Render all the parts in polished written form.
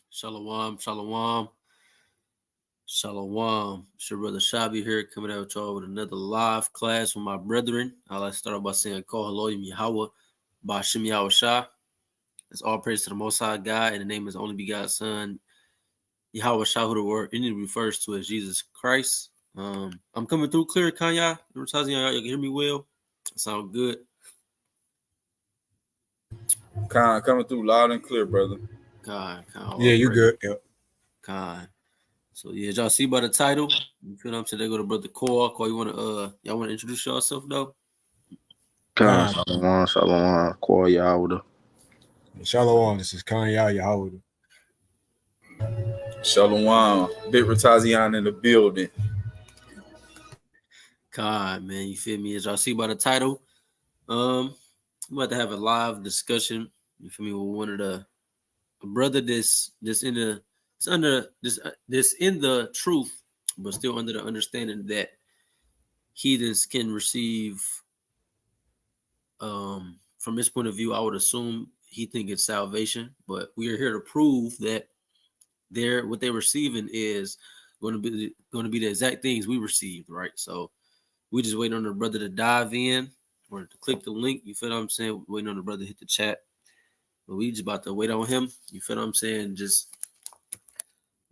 Shalom, shalom, shalom. It's your brother Shabi here coming out with y'all with another live class with my brethren. I like to start off by saying, call hello, Yahawah, Bashim Yahweh. It's all praise to the Most High God, and the name is only begotten Son, Yahweh Shah, who the word it refers to as Jesus Christ. I'm coming through clear, Kanya. Advertising, y'all can hear me well. Sound good. Coming through loud and clear, brother. God, yeah, you good. Yep. God. So yeah, y'all see by the title, you feel what I'm saying? They go to Brother Cole. You y'all wanna introduce yourself though? Shalom, Call Yahawah. Shalom. This is Kanya Yahawah. Shalom, Big Ratazian in the building. God, man, you feel me? As y'all see by the title, I'm about to have a live discussion. You feel me? With one of the brother this in the it's under this in the truth, but still under the understanding that heathens can receive. From his point of view, I would assume he think it's salvation, but we are here to prove that what they're receiving is going to be the exact things we received, right? So we just waiting on the brother to dive in or to click the link. You feel what I'm saying? Waiting on the brother to hit the chat, but we just about to wait on him. You feel what I'm saying? Just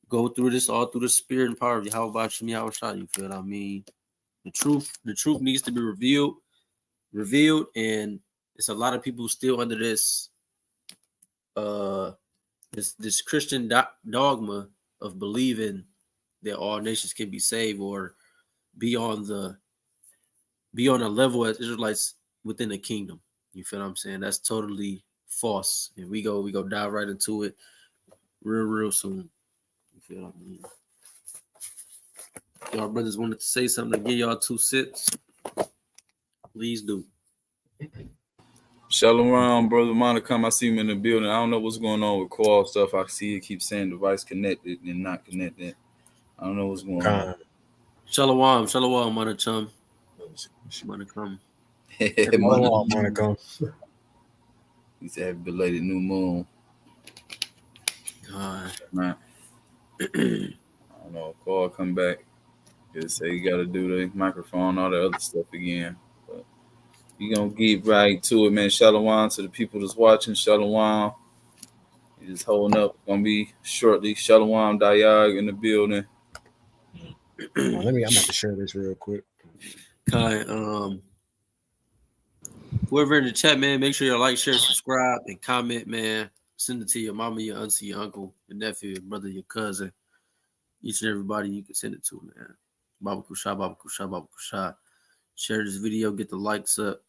go through this all through the spirit and power of Yahawah Bashim Yahweh. You feel what I mean? The truth needs to be revealed, and it's a lot of people still under this this Christian dogma of believing that all nations can be saved or be on a level as Israelites within the kingdom. You feel what I'm saying? That's totally false. And we go dive right into it real soon. You feel what I mean? Y'all brothers wanted to say something to give y'all 2 cents. Please do. Shalom, brother Monicum. I see him in the building. I don't know what's going on with call stuff. I see it keep saying device connected and not connected. I don't know what's going on. Shalom, Monicum. Monicum. Monicum. He said happy belated new moon. God. Right. I don't know. Call come back. Just say you got to do the microphone, all the other stuff again. But you gonna get right to it, man. Shalom to the people that's watching. Shalom. You just holding up. Gonna be shortly. Shalom Dayag in the building. I'm about to share this real quick. Kai, whoever in the chat, man, make sure you like, share, subscribe, and comment, man. Send it to your mama, your auntie, your uncle, your nephew, your brother, your cousin. Each and everybody you can send it to, man. Baba Kusha, Baba Kusha, Baba Kusha. Share this video, get the likes up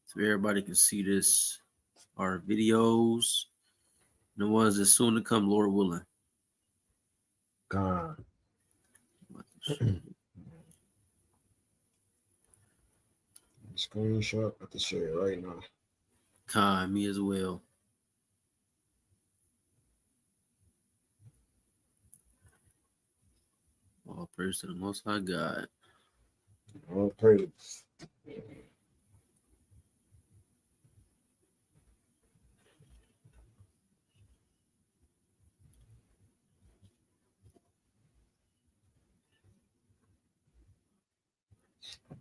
so everybody can see this. Our videos, the ones that's soon to come, Lord willing. God. Screenshot. I can share it right now. Kai, me as well. All praise to the Most High God. All praise.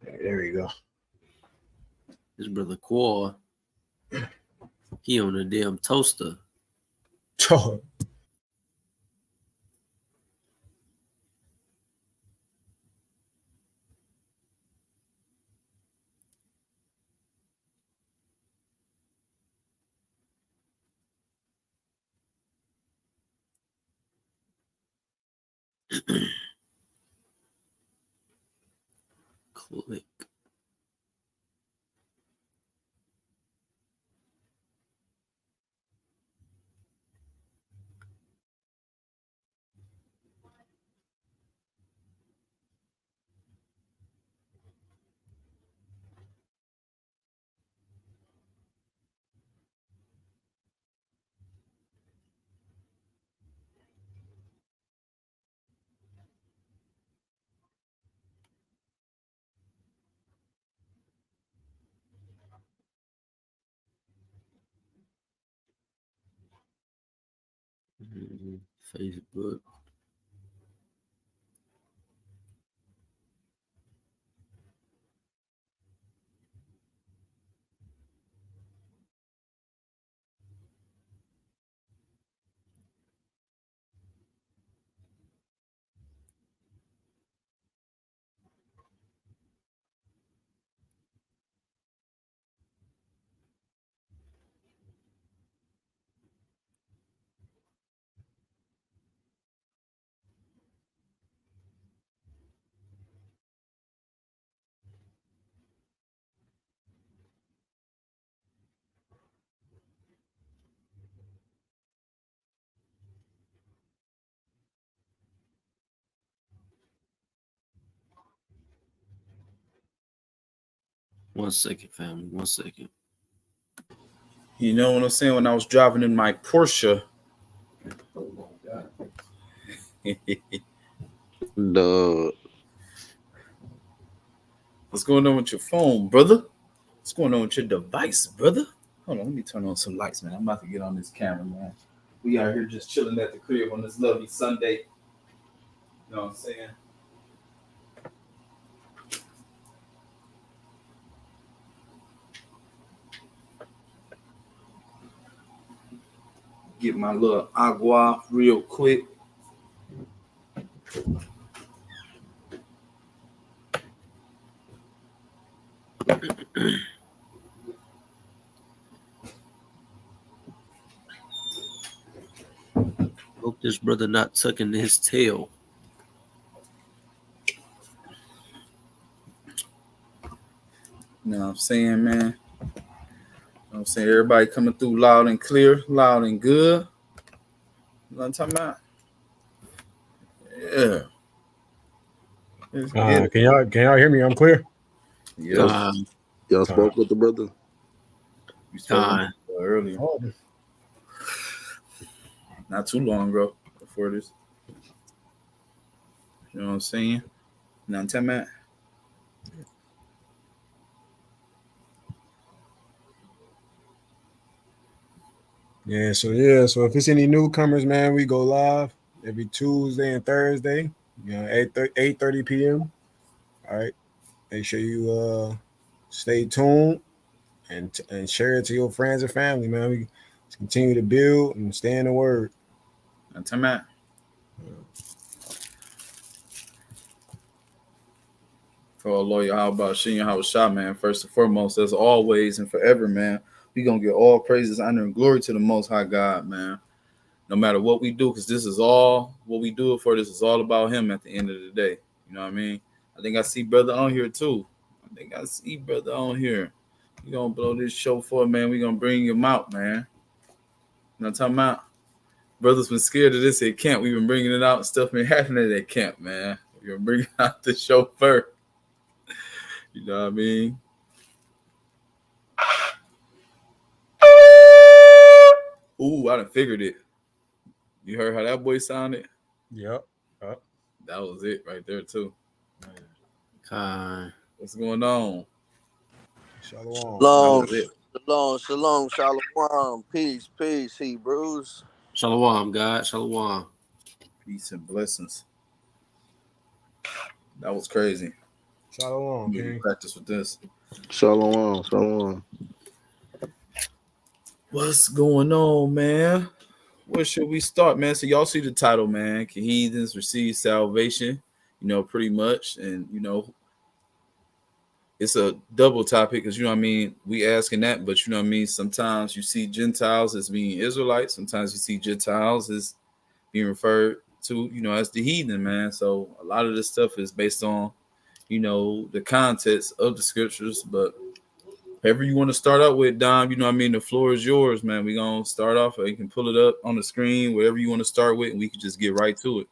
There we go. His brother Qual, he on a damn toaster. Click. Facebook. One second, family. 1 second. You know what I'm saying? When I was driving in my Porsche. The What's going on with your phone, brother? What's going on with your device, brother? Hold on, let me turn on some lights, man. I'm about to get on this camera, man. We out here just chilling at the crib on this lovely Sunday. You know what I'm saying? Get my little agua real quick. Hope this brother not tucking his tail. You know what I'm saying, man? You know what I'm saying? Everybody coming through loud and clear, loud and good. You know what I'm talking about? Yeah. Can y'all hear me? I'm clear. Yeah. y'all spoke with the brother. You spoke earlier. Oh. Not too long ago before this. You know what I'm saying? You know what I'm talking about? Yeah, so if it's any newcomers, man, we go live every Tuesday and Thursday, 8:30 p.m. All right. Make sure you stay tuned and share it to your friends and family, man. We continue to build and stay in the word. I'm talking about. For our lawyer, how about Yahawah, man? First and foremost, as always and forever, man, we gonna get all praises, honor, and glory to the Most High God, man. No matter what we do, because this is all what we do it for. This is all about Him at the end of the day. You know what I mean? I think I see brother on here too. We gonna blow this show for, man. We gonna bring him out, man. You know what I'm talking about? Brothers been scared of this at camp. We've been bringing it out and stuff been happening at camp, man. We're gonna bring out the show first. You know what I mean? Ooh, I done figured it. You heard how that boy sounded? Yep. That was it right there, too. Kai. What's going on? Shalom. Shalom. Peace, Hebrews. Shalom, God. Shalom. Peace and blessings. That was crazy. Shalom, King. Practice with this. Shalom. What's going on, man? Where should we start, man? So y'all see the title, man. Can heathens receive salvation? You know, pretty much. And, you know, it's a double topic because, you know what I mean, we asking that, but, you know what I mean, sometimes you see Gentiles as being Israelites. Sometimes you see Gentiles as being referred to, you know, as the heathen, man. So a lot of this stuff is based on, you know, the context of the scriptures. But whatever you want to start out with, Dom, you know what I mean, the floor is yours, man. We're going to start off, or you can pull it up on the screen, whatever you want to start with, and we can just get right to it.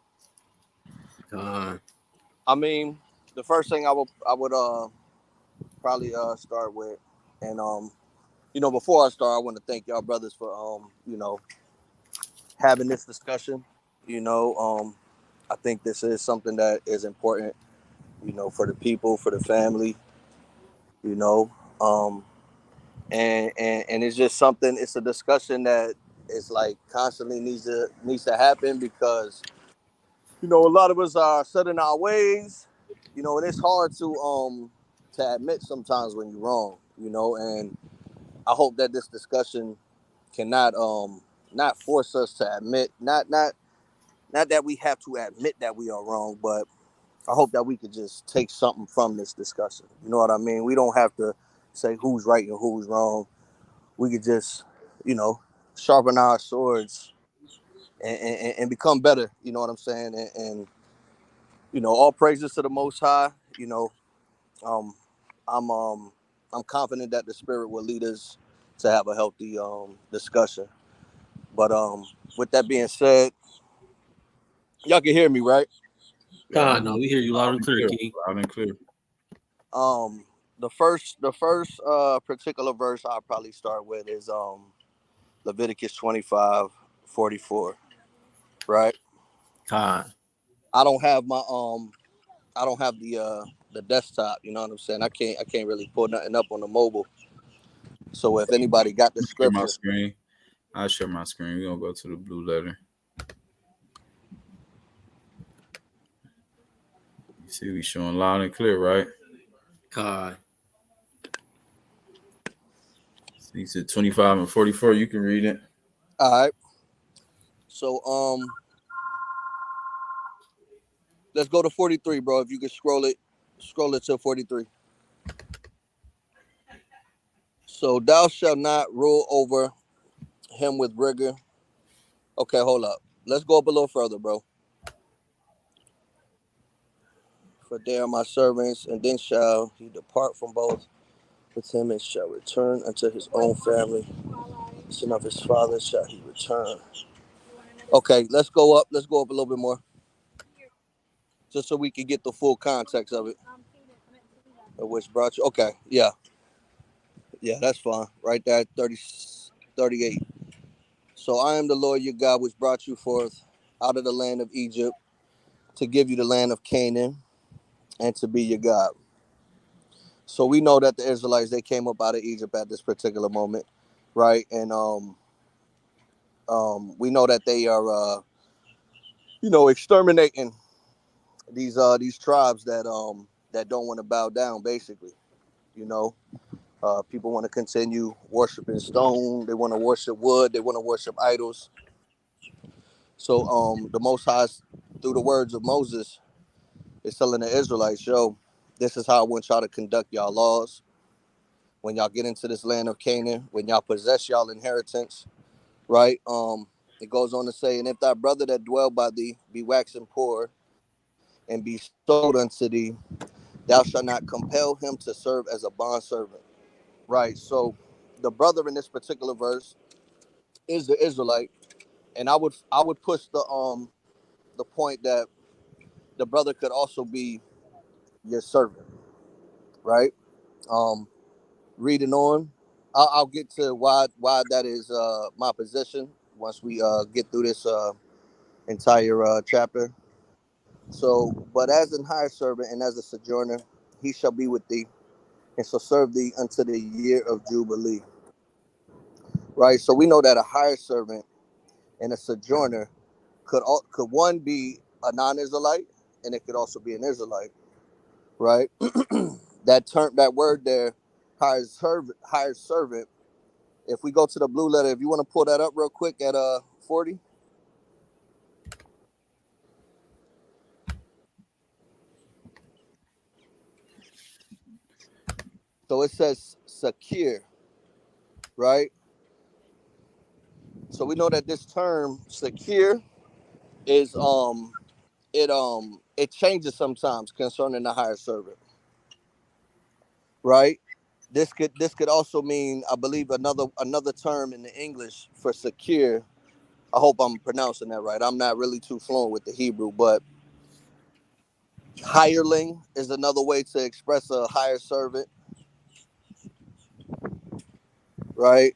I mean, the first thing I would probably start with, and you know, before I start, I want to thank y'all brothers for you know, having this discussion. You know, I think this is something that is important, you know, for the people, for the family, you know, and it's just something. It's a discussion that it's like constantly needs to happen because a lot of us are set in our ways, and it's hard to admit sometimes when you're wrong, and I hope that this discussion cannot not force us to admit, not that we have to admit that we are wrong, but I hope that we could just take something from this discussion. You know what I mean? We don't have to say who's right and who's wrong. We could just, you know, sharpen our swords and become better. You know what I'm saying? And all praises to the Most High. Um, I'm confident that the Spirit will lead us to have a healthy discussion. But with that being said, y'all can hear me, right? God, no, we hear you loud and clear, King. Loud and clear. Um, the first particular verse I'll probably start with is Leviticus 25:44. Right? God, I don't have my I don't have the desktop. You know what I'm saying? I can't really pull nothing up on the mobile. So if anybody got the Share my scripture, screen. I'll share my screen. We're gonna go to the blue letter. You see, we showing loud and clear, right? God, So you said 25 and 44. You can read it. all right. So let's go to 43, bro. If you could scroll it to 43. So thou shalt not rule over him with rigor. Okay, hold up. Let's go up a little further, bro. For they are my servants, and then shall he depart from both with him and shall return unto his own family. Son of his father shall he return. Okay, let's go up. Let's go up a little bit more, just so we can get the full context of it. Of which brought you. Okay, yeah, that's fine. Right there, 30, 38. So I am the Lord your God, which brought you forth out of the land of Egypt to give you the land of Canaan and to be your God. So we know that the Israelites, they came up out of Egypt at this particular moment, right? And we know that they are exterminating these tribes that don't want to bow down, basically. You know, people want to continue worshiping stone. They want to worship wood. They want to worship idols. So the Most High, through the words of Moses, is telling the Israelites, yo, this is how I want y'all to conduct y'all laws. When y'all get into this land of Canaan, when y'all possess y'all inheritance, right? It goes on to say, and if thy brother that dwell by thee be waxing poor and be sold unto thee, thou shalt not compel him to serve as a bondservant. Right. So the brother in this particular verse is the Israelite. And I would push the point that the brother could also be your servant, right? Um, reading on, I'll get to why that is my position once we get through this entire chapter. So, but as an hired servant and as a sojourner, he shall be with thee and shall serve thee unto the year of Jubilee. Right. So we know that a hired servant and a sojourner could one be a non-Israelite and it could also be an Israelite, right? That word there, hired servant. If we go to the blue letter, if you want to pull that up real quick at 40. So it says secure, right? So we know that this term secure is it changes sometimes concerning the hired servant, right? This could also mean, I believe, another term in the English for secure. I hope I'm pronouncing that right. I'm not really too fluent with the Hebrew, but hireling is another way to express a hired servant, right?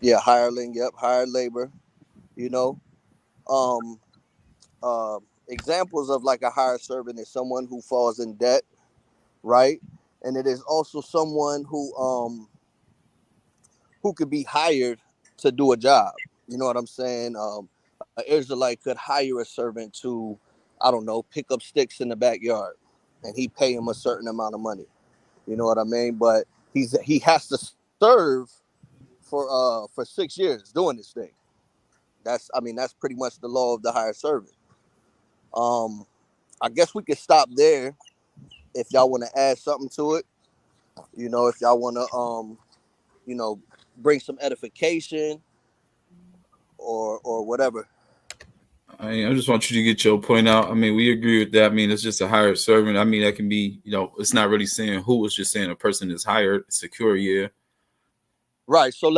Yeah, hireling. Yep, hired labor. You know, um, examples of like a hired servant is someone who falls in debt, right? And it is also someone who could be hired to do a job. You know what I'm saying? An Israelite could hire a servant to, I don't know, pick up sticks in the backyard, and he pay him a certain amount of money. You know what I mean? But he has to serve for 6 years doing this thing. That's pretty much the law of the hired servant. Um, I guess we could stop there if y'all want to add something to it. You know, if y'all want to you know, bring some edification or whatever. I just want you to get your point out. I mean, we agree with that. I mean, it's just a hired servant. I mean, that can be, it's not really saying who. It's just saying a person is hired, secure. Yeah. Right. So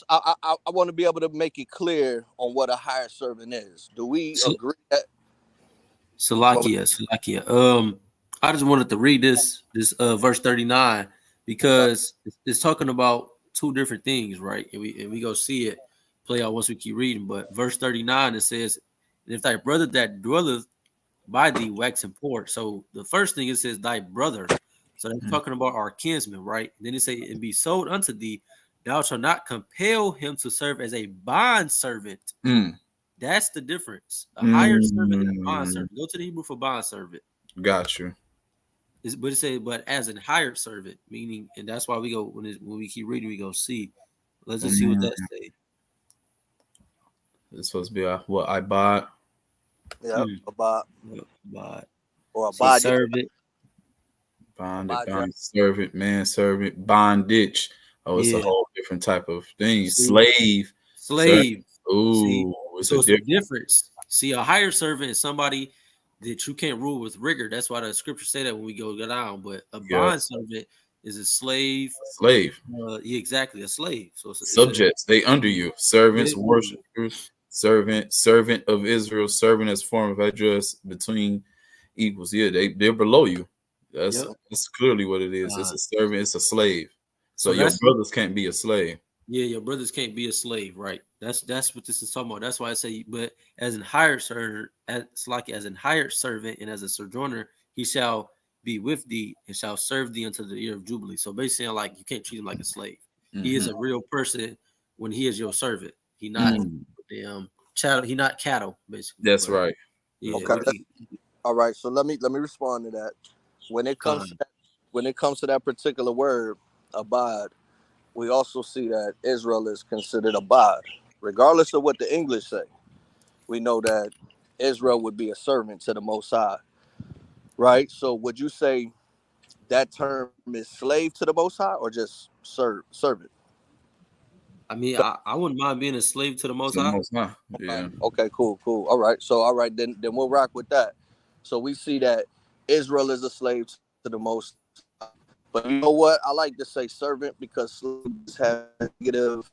I want to be able to make it clear on what a hired servant is. Do we agree that? Salakia. I just wanted to read this verse 39 because it's talking about two different things, right? And we go see it play out once we keep reading. But verse 39 it says, "If thy brother that dwelleth by thee waxen poor." So the first thing it says, "Thy brother." So that's talking about our kinsman, right? And then it say, "And be sold unto thee, thou shalt not compel him to serve as a bond servant." Mm. That's the difference. A hired servant and a bond servant. Go to the Hebrew for bond servant. Got you. But it say, but as a hired servant, meaning, and that's why we go when we keep reading, we go see. Let's just see what that say. It's supposed to be what I bought. Yeah, about or so abide. servant, bond, servant, man, servant, bondage. Oh, it's a whole different type of thing. Slave. Ooh, See? it's So a it's a difference. See, a hired servant is somebody that you can't rule with rigor. That's why the scriptures say that when we go down. But a bond servant is a slave. Yeah, exactly, a slave. So subjects, they under you. Servants, worshipers, servant of Israel, servant as form of address between equals. Yeah, they're below you. That's clearly what it is. It's a servant, it's a slave. So your brothers can't be a slave. Yeah, your brothers can't be a slave, right? That's what this is talking about. That's why I say, but as an hired servant, as an hired servant and as a sojourner, he shall be with thee and shall serve thee until the year of jubilee. So basically, like you can't treat him like a slave. He is a real person when he is your servant. He not chattel. He not cattle, basically. That's right. Yeah, okay. All right. So let me respond to that. When it comes to that particular word, abide, we also see that Israel is considered abad. Regardless of what the English say, we know that Israel would be a servant to the Most High, right? So would you say that term is slave to the Most High or just servant? I mean, I wouldn't mind being a slave to the Most High. Yeah. Okay, cool. All right. Then we'll rock with that. So we see that Israel is a slave to the Most High. But you know what? I like to say servant because slaves have a negative,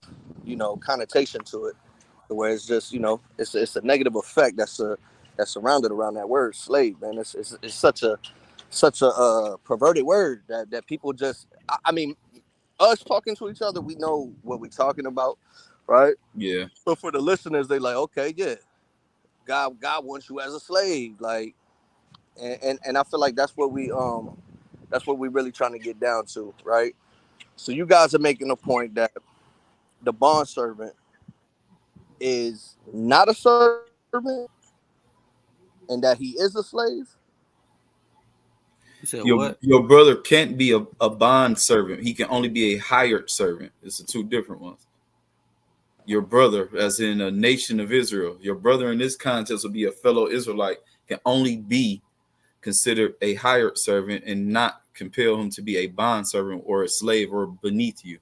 connotation to it. Where it's just, it's a negative effect that's surrounded around that word slave, man. It's such a perverted word that people just. I mean, us talking to each other, we know what we're talking about, right? Yeah. But for the listeners, they like, okay, yeah, God wants you as a slave, like, and I feel like that's what we really trying to get down to, right? So you guys are making a point that the bond servant is not a servant and that he is a slave. You said your brother can't be a bond servant. He can only be a hired servant. It's the two different ones. Your brother, as in a nation of Israel, your brother in this context will be a fellow Israelite, can only be considered a hired servant and not compel him to be a bond servant or a slave or beneath you.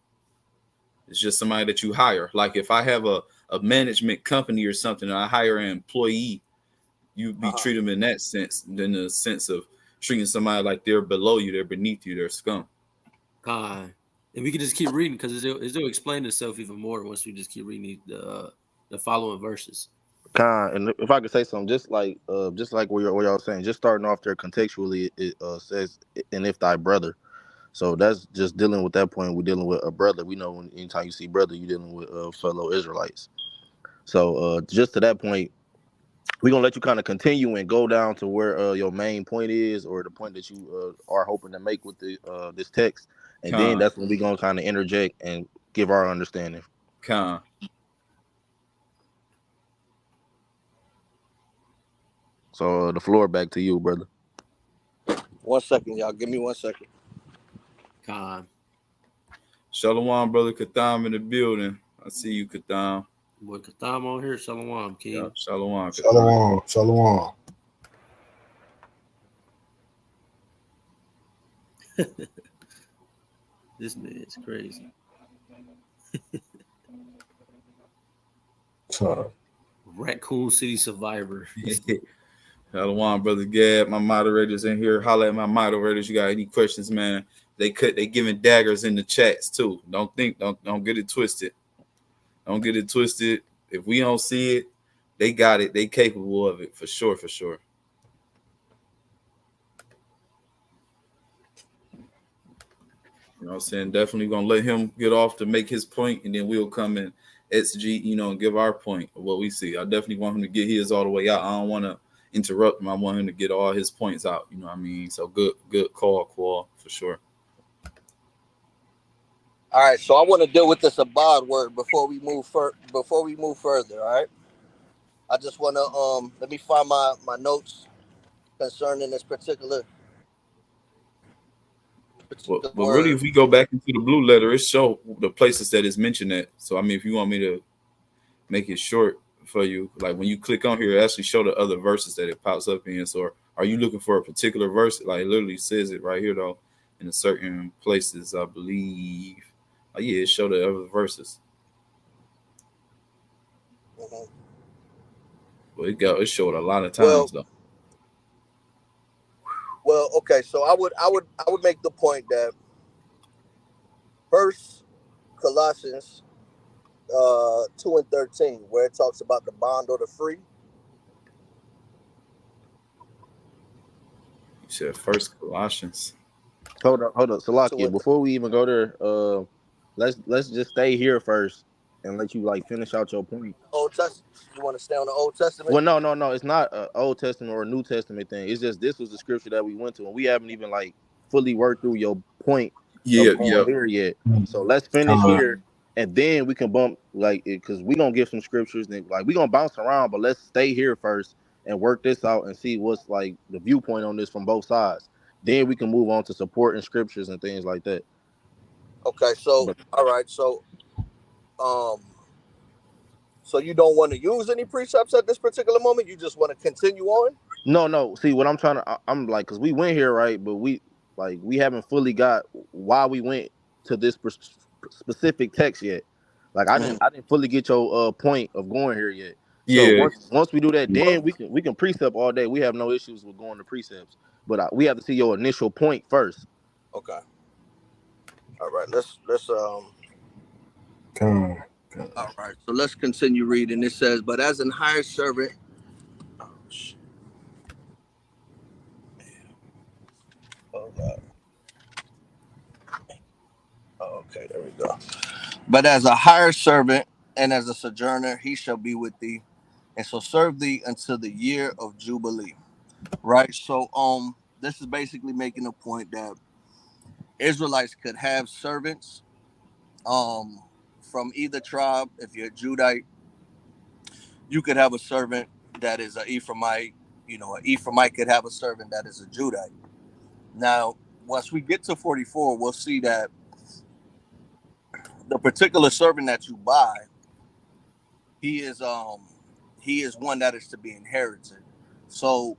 It's just somebody that you hire. Like if I have a management company or something and I hire an employee, you'd be treated in that sense than the sense of treating somebody like they're below you, they're beneath you, they're scum. And we can just keep reading because it'll explain itself even more once we just keep reading the following verses. And if I could say something, just like what y'all saying, just starting off there contextually, it says, "And if thy brother." So that's just dealing with that point. We're dealing with a brother. We know anytime you see brother, you're dealing with fellow Israelites. So just to that point, we're gonna let you kind of continue and go down to where your main point is, or the point that you are hoping to make with this text, and then that's when we're gonna kind of interject and give our understanding. So the floor back to you, brother. 1 second, y'all. Give me 1 second. Khan. Shalom, brother Katham in the building. I see you, Katham. Boy, Katham on here. Shalom, King. Yeah, Shalom, Katham. Shalom, shalom. This man is crazy. So, Raccoon City Survivor. Shalom, brother Gab. My moderators in here. Holla at my moderators. You got any questions, man? They giving daggers in the chats too. Don't get it twisted. Don't get it twisted. If we don't see it, they got it. They capable of it for sure, for sure. You know what I'm saying? Definitely gonna let him get off to make his point, and then we'll come in SG, and give our point of what we see. I definitely want him to get his all the way out. I don't want to interrupt him. I want him to get all his points out. You know what I mean? So good call for sure. All right, so I want to deal with this abad word before we move further. All right, I just want to let me find my notes concerning this particular But really, if we go back into the blue letter, it show the places that it's mentioned at. So I mean, if you want me to make it short for you, like when you click on here, it actually show the other verses that it pops up in. So are you looking for a particular verse? Like it literally says it right here though, in certain places, I believe. Oh yeah, it showed the other verses. Mm-hmm. Well, it showed a lot of times though. Well, okay, so I would make the point that First Colossians 2:13, where it talks about the bond or the free. You said First Colossians. Hold up, Salakia. Before we even go there, let's just stay here first and let you like finish out your point. Old Testament. You want to stay on the Old Testament? Well, no. It's not an Old Testament or a New Testament thing. It's just this was the scripture that we went to, and we haven't even like fully worked through your point here yet. So let's finish here, and then we can bump like because we gonna give some scriptures. And like we gonna bounce around, but let's stay here first and work this out and see what's like the viewpoint on this from both sides. Then we can move on to supporting scriptures and things like that. Okay, so all right, so you don't want to use any precepts at this particular moment? You just want to continue on? No. See, what I'm like, because we went here, right? But we haven't fully got why we went to this specific text yet. Like I didn't fully get your point of going here yet. So once we do that, then we can precept all day. We have no issues with going to precepts, but we have to see your initial point first. Okay. All right. Let's come on. All right. So let's continue reading. It says, "But as an hired servant." Oh, shit. Okay, there we go. "But as a hired servant and as a sojourner, he shall be with thee, and so serve thee until the year of Jubilee." Right. So this is basically making a point that Israelites could have servants from either tribe. If you're a Judite, you could have a servant that is an Ephraimite. An Ephraimite could have a servant that is a Judite. Now, once we get to 44, we'll see that the particular servant that you buy, he is one that is to be inherited. So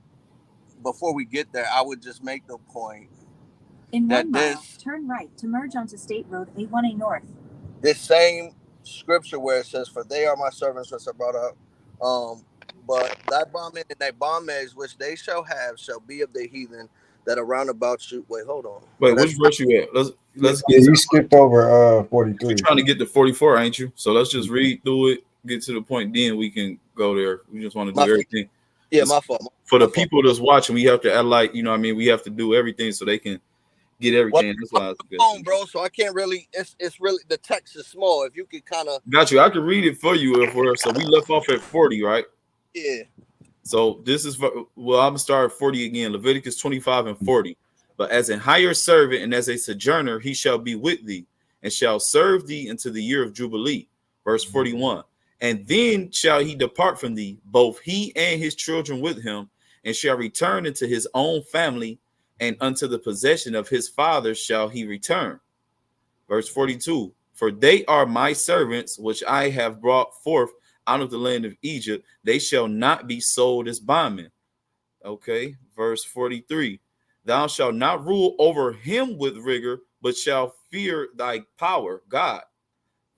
before we get there, I would just make the point in that 1 mile, turn right to merge onto State Road A1A North. This same scripture where it says, "For they are my servants which are brought up, but that bondman and that bondmaids which they shall have shall be of the heathen that are round about you." Wait, hold on. Wait, which verse you at? Let's get. You skipped over 43. We're trying to get to 44, ain't you? So let's just read through it, get to the point, then we can go there. We just want to do everything. Yeah, my fault. For the people that's watching, we have to act like, we have to do everything so they can get everything. That's why it's phone, bro. So I can't really. It's really the text is small. If you could kind of got you, I can read it for you. So we left off at 40, right? Yeah. So this is I'm gonna start at 40 again. Leviticus 25 and 40. "But as a hired servant and as a sojourner, he shall be with thee and shall serve thee until the year of Jubilee." Verse 41. "And then shall he depart from thee, both he and his children with him, and shall return into his own family, and unto the possession of his father shall he return. Verse 42, for they are my servants, which I have brought forth out of the land of Egypt. They shall not be sold as bondmen. Okay, verse 43, thou shalt not rule over him with rigor, but shall fear thy power, God.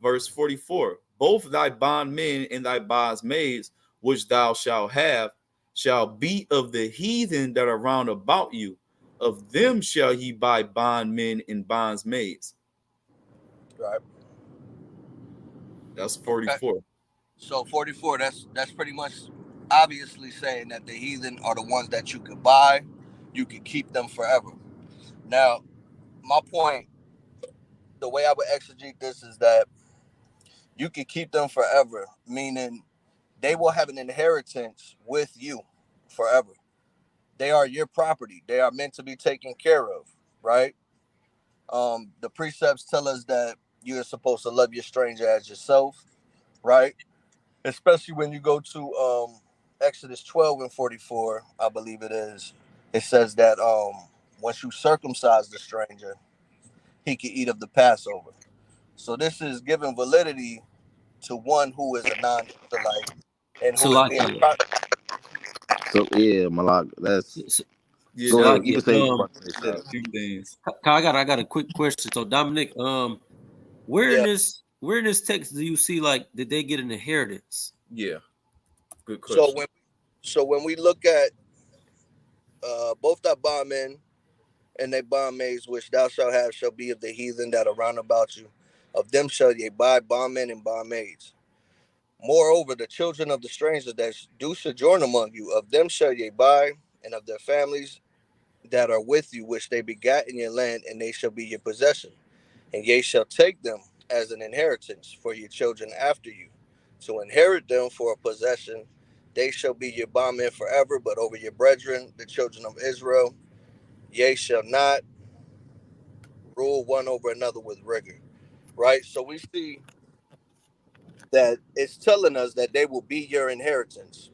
Verse 44, both thy bondmen and thy bondmaids, which thou shalt have, shall be of the heathen that are round about you. Of them shall ye buy bondmen and bondmaids. Right. That's Okay. 44. So 44, that's pretty much obviously saying that the heathen are the ones that you could buy, you could keep them forever. Now, my point, the way I would exegete this is that you could keep them forever, meaning they will have an inheritance with you forever. They are your property. They are meant to be taken care of, right? The precepts tell us that you are supposed to love your stranger as yourself, right? Especially when you go to Exodus 12 and 44, I believe it is. It says that once you circumcise the stranger, he can eat of the Passover. So this is giving validity to one who is a non-Israelite and who is being Salakia. So yeah, Malak, that's Yeah, go that, ahead. You Salakia. can say what you about to say, yeah, Shaq. a few things. I got a quick question. So Dominic, where in yeah. this text do you see like did they get an inheritance? Yeah, good So question. when we look at both thy bondmen and their bondmaids, which thou shalt have, shall be of the heathen that are round about you. Of them shall ye buy bondmen and bondmaids. Moreover, the children of the strangers that do sojourn among you, of them shall ye buy, and of their families that are with you, which they begat in your land, and they shall be your possession. And ye shall take them as an inheritance for your children after you, to inherit them for a possession. They shall be your bondmen forever, but over your brethren, the children of Israel, ye shall not rule one over another with rigor. Right? So we see that it's telling us that they will be your inheritance.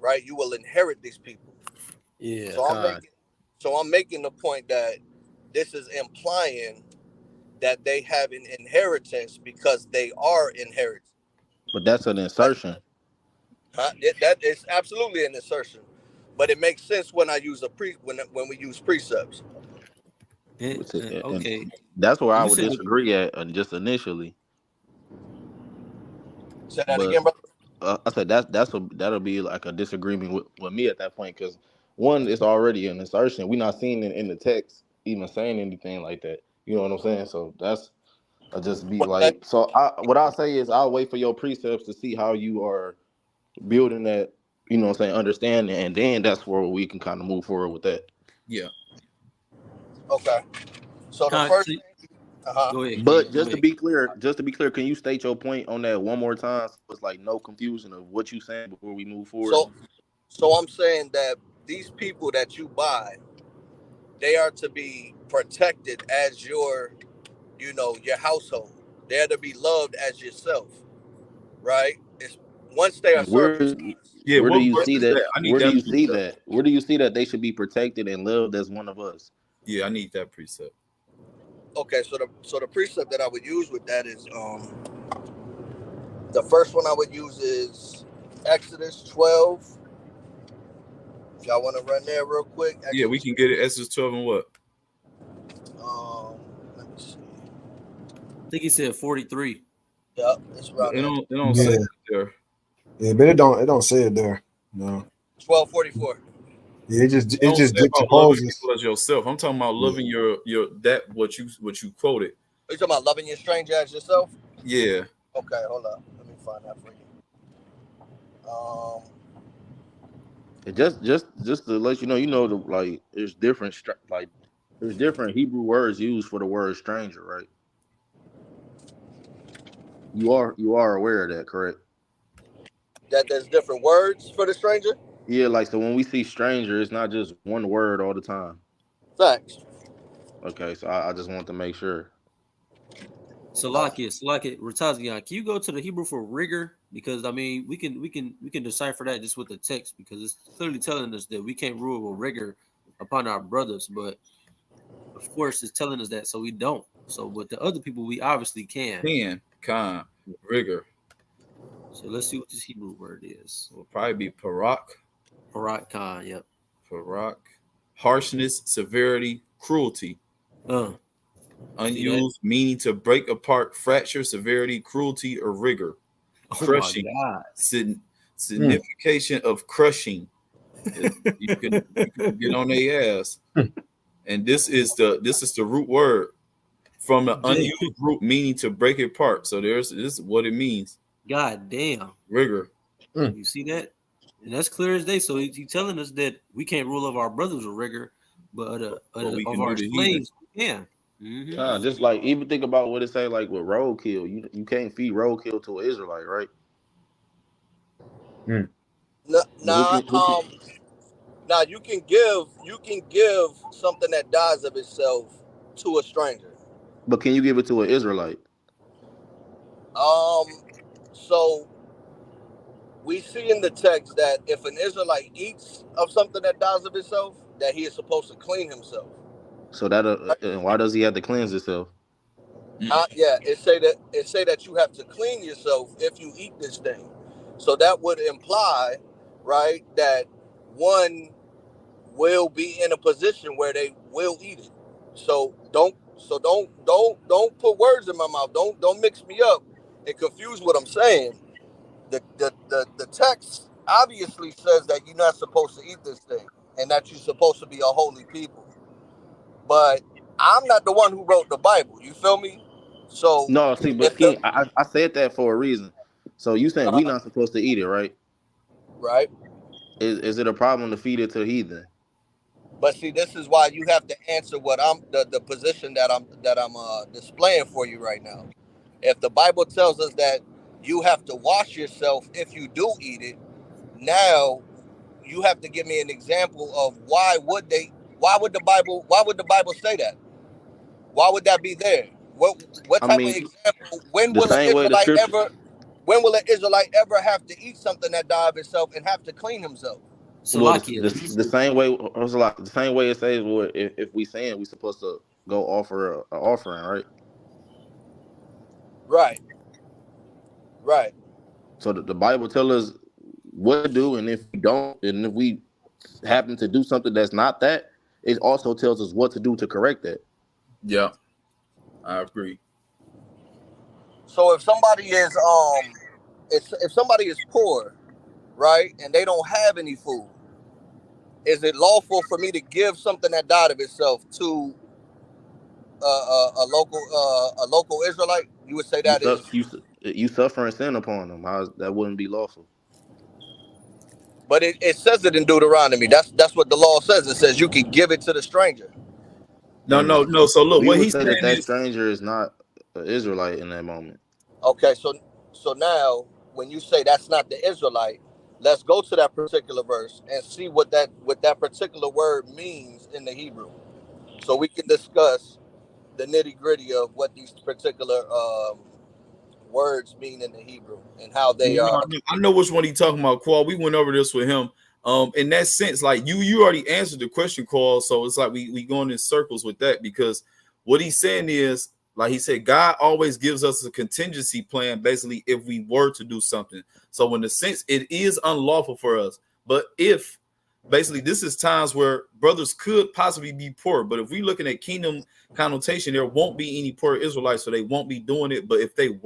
Right? You will inherit these people. Yeah, So I'm God. making I'm making the point that this is implying that they have an inheritance because they are inherited. But that's an Right? insertion. That is absolutely an assertion, but it makes sense when I use when we use precepts. And Okay. that's where I You would said disagree at just initially. Say that But again, brother. I said that'll be like a disagreement with me at that point because one, it's already an insertion. We're not seeing it in the text even saying anything like that. You know what I'm saying? So that's I just be Well, that, like. So what I'll say is I'll wait for your precepts to see how you are building that. You know what I'm saying? Understanding, and then that's where we can kind of move forward with that. Yeah, okay. So the God, first thing, go ahead, King. But Go ahead. just to be clear, can you state your point on that one more time? So it's like no confusion of what you saying before we move forward. so I'm saying that these people that you buy, they are to be protected as your, your household. They're to be loved as yourself, right? It's once they are And circumcised. yeah. where do What you verse see is that? that? I need Where do that you see precept. that? Where do you see that they should be protected and loved as one of us? Yeah, I need that precept. Okay, so the precept that I would use with that is the first one I would use is Exodus 12. If y'all want to run there real quick, Yeah, we Exodus. can get it. Exodus 12 and what? Um, Let me see. I think he said 43. Yep, it's around there. It don't say Yeah, it there. yeah, but it don't say it there. No, 12:44. yeah, It it don't just say about loving juxtaposes. people as yourself. I'm talking about Yeah, loving your that what you quoted. Are you talking about loving your stranger as yourself? Yeah, Okay, hold up. Let me find that for you. Um, And just to let you know, the like there's different like there's different Hebrew words used for the word stranger, right? You are aware of that, correct? that there's different words for the stranger. Yeah, like so when we see stranger, it's not just one word all the time. Thanks. Okay, so I just want to make sure. Salakia, Ratazian, can you go to the Hebrew for rigor? Because I mean, we can decipher that just with the text, because it's clearly telling us that we can't rule with rigor upon our brothers, but of course it's telling us that so we don't. So with the other people, we obviously can. Rigor. So let's see what this Hebrew word is. Will probably be parak. Parat Khan, yep. Parak. Harshness, severity, cruelty. Unused, meaning to break apart, fracture, severity, cruelty, or rigor. Crushing. My God. Signification of crushing. You can get on their ass. And this is the root word from the unused root, meaning to break it apart. So this is what it means. God damn. Rigor. You see that? And that's clear as day. So he's telling us that we can't rule of our brothers with rigor, but of our slaves, we can. Mm-hmm. Just like even think about what it say like with roadkill. You can't feed roadkill to an Israelite, right? Now you can give something that dies of itself to a stranger. But can you give it to an Israelite? So we see in the text that if an Israelite eats of something that dies of itself, that he is supposed to clean himself. So that why does he have to cleanse himself? It say that you have to clean yourself if you eat this thing. So that would imply, right, that one will be in a position where they will eat it. So don't put words in my mouth. Don't mix me up and confuse what I'm saying. The text obviously says that you're not supposed to eat this thing and that you're supposed to be a holy people. But I'm not the one who wrote the Bible. You feel me? So no, see, but King, I said that for a reason. So you saying we not supposed to eat it, right? Right. Is it a problem to feed it to heathen? But see, this is why you have to answer what I'm the position that I'm displaying for you right now. If the Bible tells us that you have to wash yourself if you do eat it, now you have to give me an example of why would the Bible say that? Why would that be there? What type of example? When will an Israelite ever have to eat something that died of itself and have to clean himself? Well, the same way, the same way it says, well, if we saying we supposed to go offer an offering, right? Right. So the Bible tells us what to do, and if we don't, and if we happen to do something that's not that, it also tells us what to do to correct that. Yeah, I agree. So if somebody is if somebody is poor, right, and they don't have any food, is it lawful for me to give something that died of itself to a local Israelite? You would say that you suffering sin upon them. That wouldn't be lawful. But it says it in Deuteronomy. That's what the law says. It says you can give it to the stranger. No. So look, what he's saying is that stranger is not an Israelite in that moment. Okay, so now when you say that's not the Israelite, let's go to that particular verse and see what that particular word means in the Hebrew, so we can discuss the nitty-gritty of what these particular words mean in the Hebrew and how they are. I know which one he's talking about, Qual. We went over this with him. In that sense, like you already answered the question, Qual. So it's like we going in circles with that, because what he's saying is, like he said, God always gives us a contingency plan, basically, if we were to do something. So in the sense, it is unlawful for us. But if basically this is times where brothers could possibly be poor, but if we're looking at kingdom connotation, there won't be any poor Israelites, so they won't be doing it. But if they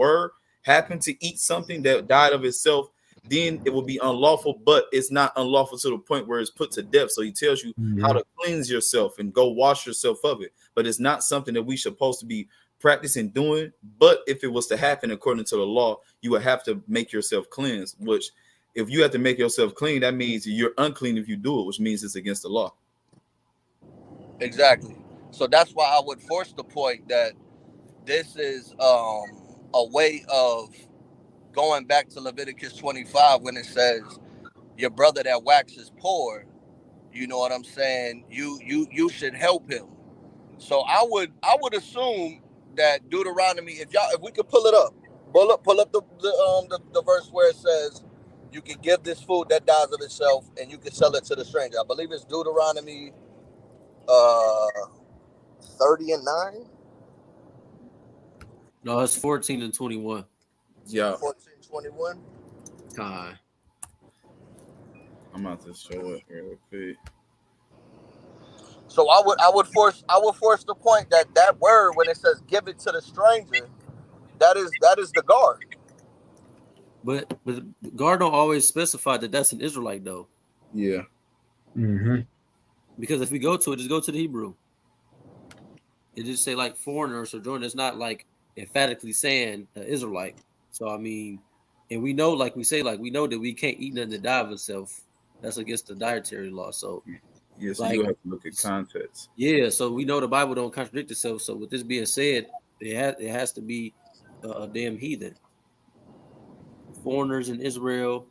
happen to eat something that died of itself, then it will be unlawful, but it's not unlawful to the point where it's put to death. So he tells you how to cleanse yourself and go wash yourself of it. But it's not something that we supposed to be practicing doing. But if it was to happen according to the law, you would have to make yourself cleansed, which if you have to make yourself clean, that means you're unclean if you do it, which means it's against the law. Exactly. So that's why I would force the point that this is a way of going back to Leviticus 25 when it says your brother that waxes poor, you know what I'm saying? You should help him. So I would assume that Deuteronomy, if we could pull it up, pull up the verse where it says you can give this food that dies of itself and you can sell it to the stranger. I believe it's Deuteronomy 30:9. No, it's 14 and 21. Yeah. 14:21. God. I'm about to show it real quick. So I would force the point that word when it says give it to the stranger, that is the guard. But guard don't always specify that that's an Israelite though. Yeah. Mm-hmm. Because if we go to it, just go to the Hebrew. It just say like foreigner or sojourner. It's not like emphatically saying Israelite. So I mean, and we know, like we say, like we know that we can't eat nothing that die of itself. That's against the dietary law. So Yeah, so like, you have to look at context. yeah, so we know the Bible don't contradict itself. So with this being said, it has to be a damn heathen. Foreigners in Israel.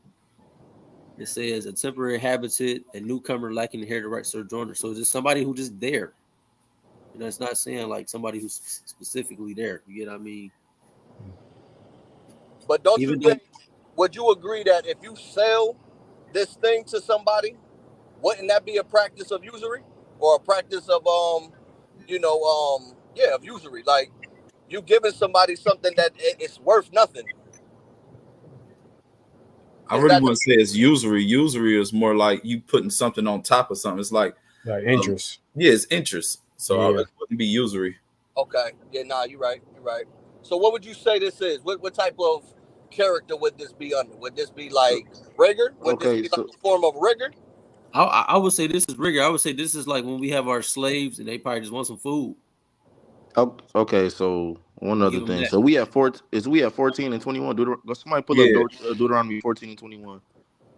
It says a temporary habitant, a newcomer lacking the inherited right sojourner. So it's somebody who just there. You know, it's not saying like somebody who's specifically there. You get what I mean? But don't Even you though think? Would you agree that if you sell this thing to somebody, wouldn't that be a practice of usury or a practice of of usury? Like you giving somebody something that it's worth nothing. I really wouldn't say it's usury. Usury is more like you putting something on top of something. It's like interest. Yeah, it's interest. So it wouldn't be usury. Okay. Yeah, you're right. You're right. So what would you say this is? What type of character would this be under? Would this be like rigor? Would this be like a form of rigor? I would say this is rigor. I would say this is like when we have our slaves and they probably just want some food. Okay, so one other thing. So we have 14 and 21. Somebody pull up Deuteronomy 14 and 21.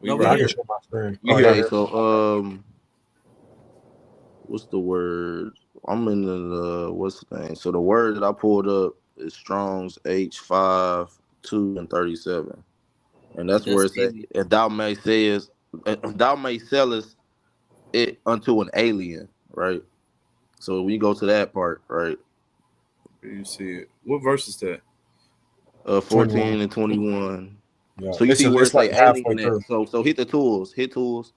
I can show my screen. Okay, so what's the word? I'm in the what's the thing? So the word that I pulled up is Strong's H5 2 and 37, and that's where it says, "If thou may sellest it unto an alien," right? So when you go to that part, right? You see it. What verse is that? 14 21. and 21. Yeah. So you see where it's like halfway alien. So hit the tools. Hit tools.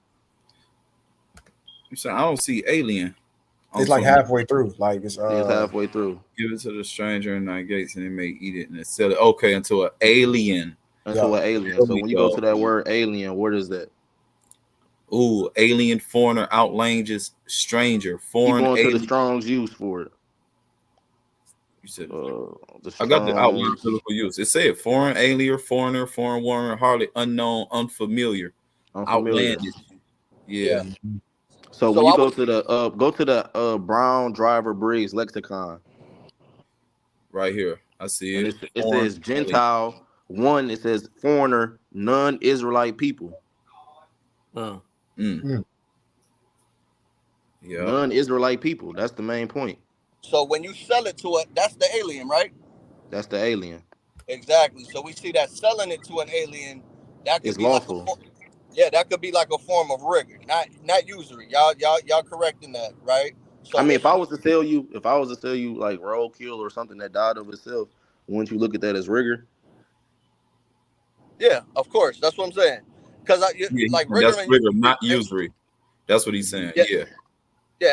You saying I don't see alien. It's like halfway through. Like it's halfway through. Give it to the stranger in thy gates, and they may eat it and sell it. Okay, unto an alien. Unto an alien. So when you go to that word alien, what is that? Ooh, alien, foreigner, outlanges, stranger, foreign. Keep going alien. to the Strong's use for it. You said I got the outline biblical use. It said foreign, alien, foreigner, foreign warrior, hardly unknown, unfamiliar, outlandish. Yeah. So when you go to the Brown Driver Briggs lexicon, right here, I see it. It says Gentile. One, it says foreigner, non-Israelite people. Yeah. Non-Israelite people. That's the main point. So when you sell it to that's the alien, right? That's the alien. Exactly. So we see that selling it to an alien, that could be lawful. That could be like a form of rigor, not usury. Y'all correcting that, right? So I mean, if I was to sell you like roadkill or something that died of itself, wouldn't you look at that as rigor? Yeah, of course. That's what I'm saying. Because rigor, that's rigor, not usury. That's what he's saying. Yeah,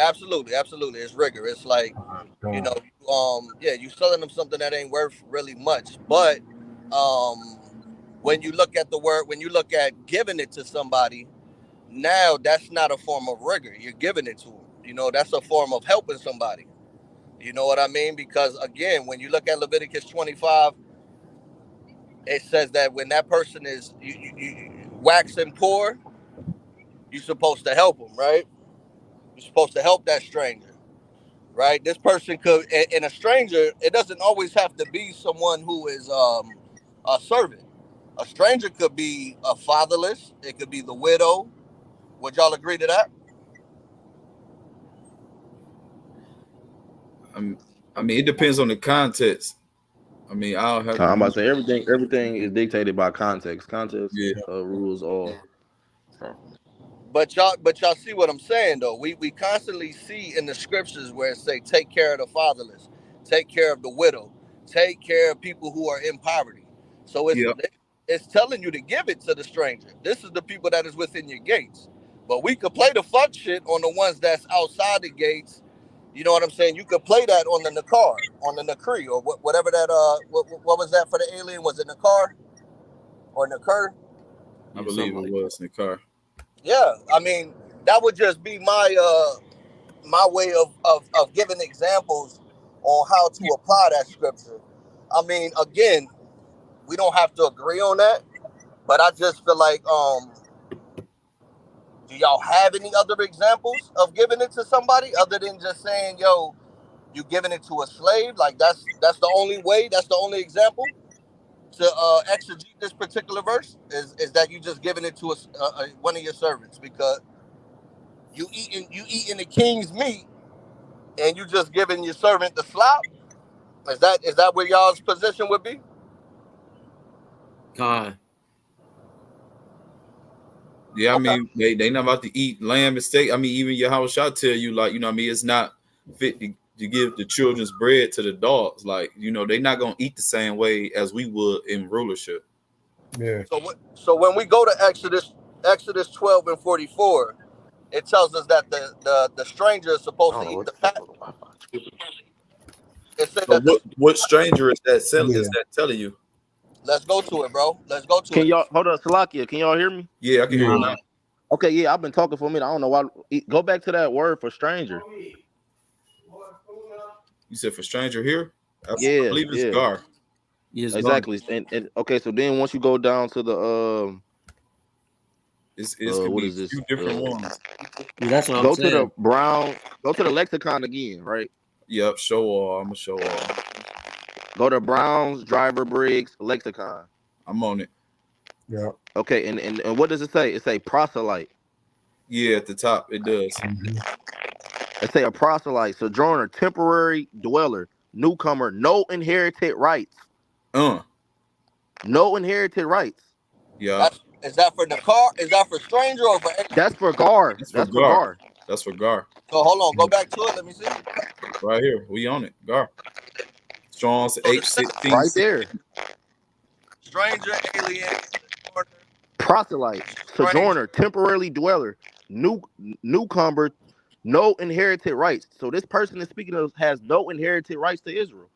absolutely. It's rigor. It's like, you selling them something that ain't worth really much. But when you look at the word, when you look at giving it to somebody, now that's not a form of rigor. You're giving it to them. That's a form of helping somebody. You know what I mean? Because again, when you look at Leviticus 25, it says that when that person is you waxing poor, you're supposed to help them, right? You're supposed to help that stranger, right? This person could, and a stranger, it doesn't always have to be someone who is a servant. A stranger could be a fatherless. It could be the widow. Would y'all agree to that? I mean, it depends on the context. I mean, I'm about to say everything is dictated by context. Context rules all. But y'all see what I'm saying though. We constantly see in the scriptures where it say take care of the fatherless, take care of the widow, take care of people who are in poverty. So it's telling you to give it to the stranger. This is the people that is within your gates. But we could play the fuck shit on the ones that's outside the gates. You know what I'm saying? You could play that on the Nakar, on the Nakri, or whatever that what was that for the alien? Was it Nakar or Nakur? I believe it was in the car. Yeah, I mean, that would just be my my way of giving examples on how to apply that scripture. I mean, again, we don't have to agree on that, but I just feel like, do y'all have any other examples of giving it to somebody other than just saying, yo, you giving it to a slave? Like that's the only way, that's the only example to exegete this particular verse is that you just giving it to one of your servants because you eating the king's meat and you just giving your servant the slop? Is that where y'all's position would be? God. Yeah, I mean, they not about to eat lamb and steak. I mean, even Yahawah shall tell you, like, you know what I mean, it's not fit to give the children's bread to the dogs. Like, you know, they're not going to eat the same way as we would in rulership. Yeah. So when we go to Exodus 12 and 44, it tells us that the stranger is supposed to eat the fat. It said So that what stranger is that telling you? let's go to it, bro. Let's go to it. Can y'all hold on, Salakia? Can y'all hear me? Yeah, I can hear you now. Okay, yeah, I've been talking for a minute. I don't know why. Go back to that word for stranger. You said for stranger here? I believe it's yeah. Gar. Yes, Exactly. And okay, so then once you go down to the it's what is this? Two different ones. Yeah, that's what go I'm saying. to the Brown. Go to the lexicon again, right? Yep, show all. I'm gonna show all. Go to Brown's Driver Briggs lexicon. I'm on it. Yeah. Okay, and what does it say? It say proselyte. Yeah, at the top it does. Mm-hmm. It say a proselyte, sojourner, temporary dweller, newcomer, no inherited rights. No inherited rights. Yeah. Is that for the car? Is that for stranger or for anyone? That's for Gar. That's for Gar. That's for Gar. So hold on, go back to it. Let me see. Right here. We on it. Gar. Strong's 816. Right there. Stranger, alien, proselyte, sojourner, temporarily dweller, newcomer, no inherited rights. So this person is speaking of has no inherited rights to Israel.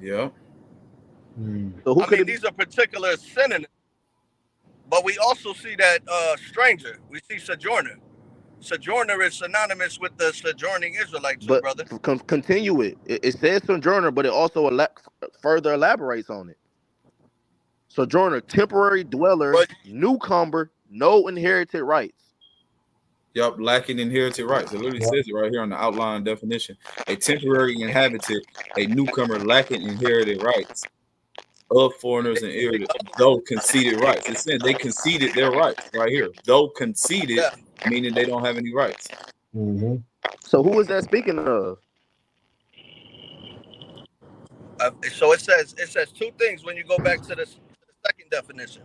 Yeah. So who I mean, these are particular synonyms, but we also see that stranger. We see sojourner. Sojourner is synonymous with the sojourning Israelite too, brother. Continue it. It says sojourner, but it also further elaborates on it. Sojourner, temporary dweller, newcomer, no inherited rights. Yup, lacking inherited rights. It literally says it right here on the outline definition. A temporary inhabitant, a newcomer lacking inherited rights of foreigners and heirs, though conceded rights. It said they conceded their rights right here. Though conceded, meaning they don't have any rights. Mm-hmm. So who is that speaking of? So it says two things when you go back to the second definition.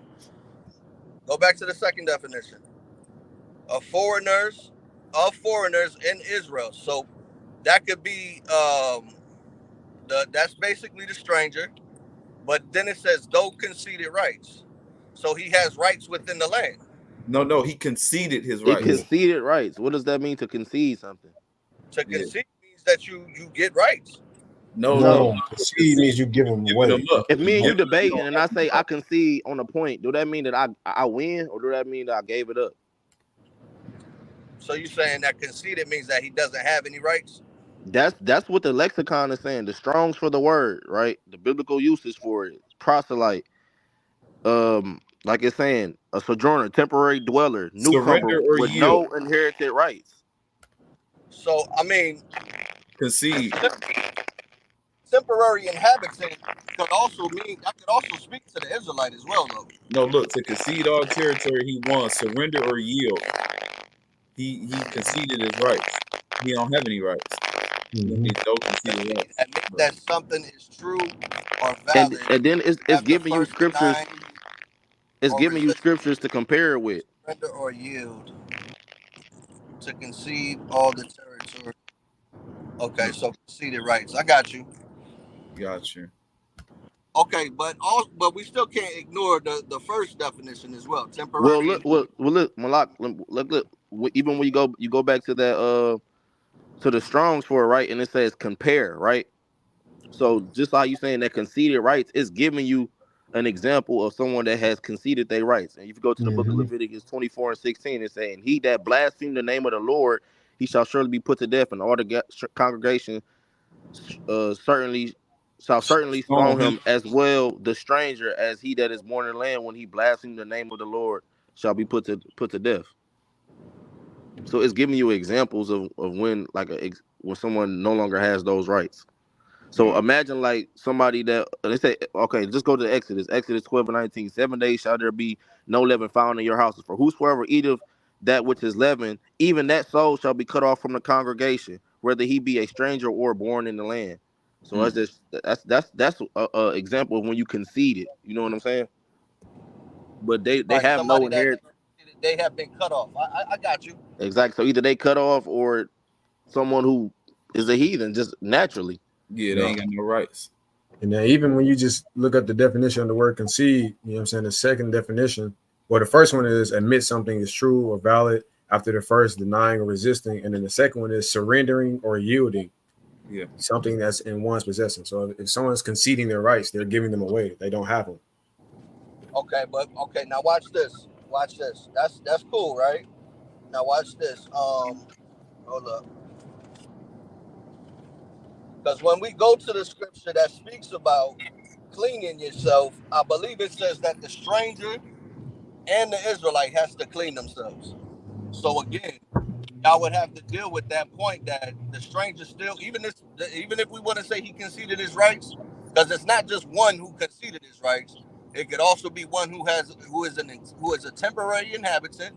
Go back to the second definition of foreigners in Israel. So that could be that's basically the stranger, but then it says though conceded rights. So he has rights within the land. No, he conceded his He rights. conceded rights. What does that mean to concede something? To concede means that you get rights. No. Concede means you give them away. If me and you debating and I say I concede on a point, do that mean that I win, or do that mean that I gave it up? So you saying that conceded means that he doesn't have any rights? That's what the lexicon is saying. The Strong's for the word, right? The biblical usage for it. Proselyte. Like it's saying, a sojourner, temporary dweller, newcomer with no inherited rights. So I mean, concede. Temporary inhabitant could also speak to the Israelite as well, though. No, look, to concede all territory he won, surrender or yield. He conceded his rights. He don't have any rights. Mm-hmm. He don't concede rights. Admit that something is true or valid. And then it's giving you scriptures. It's giving you scriptures to compare it with. Surrender or yield to concede all the territory. Okay, so conceded rights. I got you. Got you. Okay, but we still can't ignore the first definition as well. Well, Temporary. look, Malak, look. Even when you go back to that to the Strongs for it, right, and it says compare, right. So just like you saying that conceded rights, it's giving you an example of someone that has conceded their rights. And if you go to the book of Leviticus 24:16, it's saying, "He that blasphemed the name of the Lord, he shall surely be put to death, and all the congregation certainly shall certainly stone him, as well the stranger as he that is born in the land, when he blasphemed the name of the Lord shall be put to death." So it's giving you examples of when when someone no longer has those rights. So imagine like somebody that they say, okay, just go to Exodus 12:19. 7 days shall there be no leaven found in your houses. For whosoever eateth that which is leaven, even that soul shall be cut off from the congregation, whether he be a stranger or born in the land. So that's a example of when you concede it. You know what I'm saying? But they Right, have no somebody that inherit. they have been cut off. I got you. Exactly. So either they cut off or someone who is a heathen just naturally. Yeah, they ain't got no rights. And then even when you just look up the definition of the word concede, you know what I'm saying? The second definition, well, the first one is admit something is true or valid after the first, denying or resisting. And then the second one is surrendering or yielding. Yeah. Something that's in one's possession. So if someone's conceding their rights, they're giving them away. They don't have them. Okay, now watch this. Watch this. That's cool, right? Now watch this. Hold up. Because when we go to the scripture that speaks about cleaning yourself, I believe it says that the stranger and the Israelite has to clean themselves. So again, y'all would have to deal with that point that the stranger still, even if we want to say he conceded his rights, because it's not just one who conceded his rights, it could also be one who is a temporary inhabitant,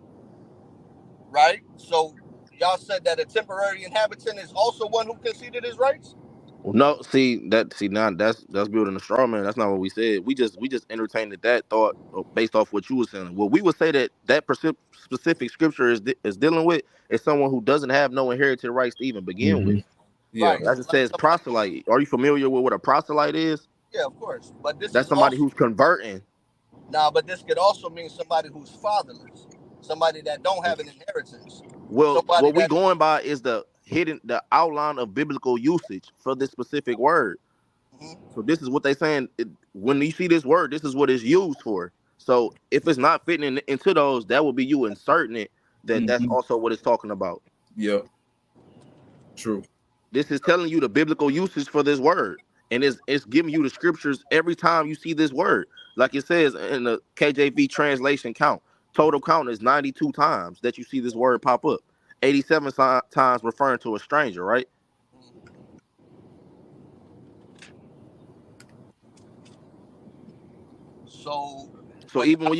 right? So y'all said that a temporary inhabitant is also one who conceded his rights. No, now that's building a straw man. That's not what we said. We just entertained that thought based off what you were saying. What we would say that specific scripture is dealing with is someone who doesn't have no inherited rights to even begin with. Yeah. Right. As it says, proselyte. Are you familiar with what a proselyte is? Yeah, of course. But this That's is somebody also who's converting. but this could also mean somebody who's fatherless, somebody that don't have an inheritance. Well, Somebody what we that going by is the outline of biblical usage for this specific word. So this is what they saying. When you see this word, this is what it's used for. So if it's not fitting into those, that would be you inserting it. That's also what it's talking about. Yep. True. This is telling you the biblical usage for this word, and it's giving you the scriptures every time you see this word. Like it says in the KJV translation count, total count is 92 times that you see this word pop up. 87 times referring to a stranger, right? So even when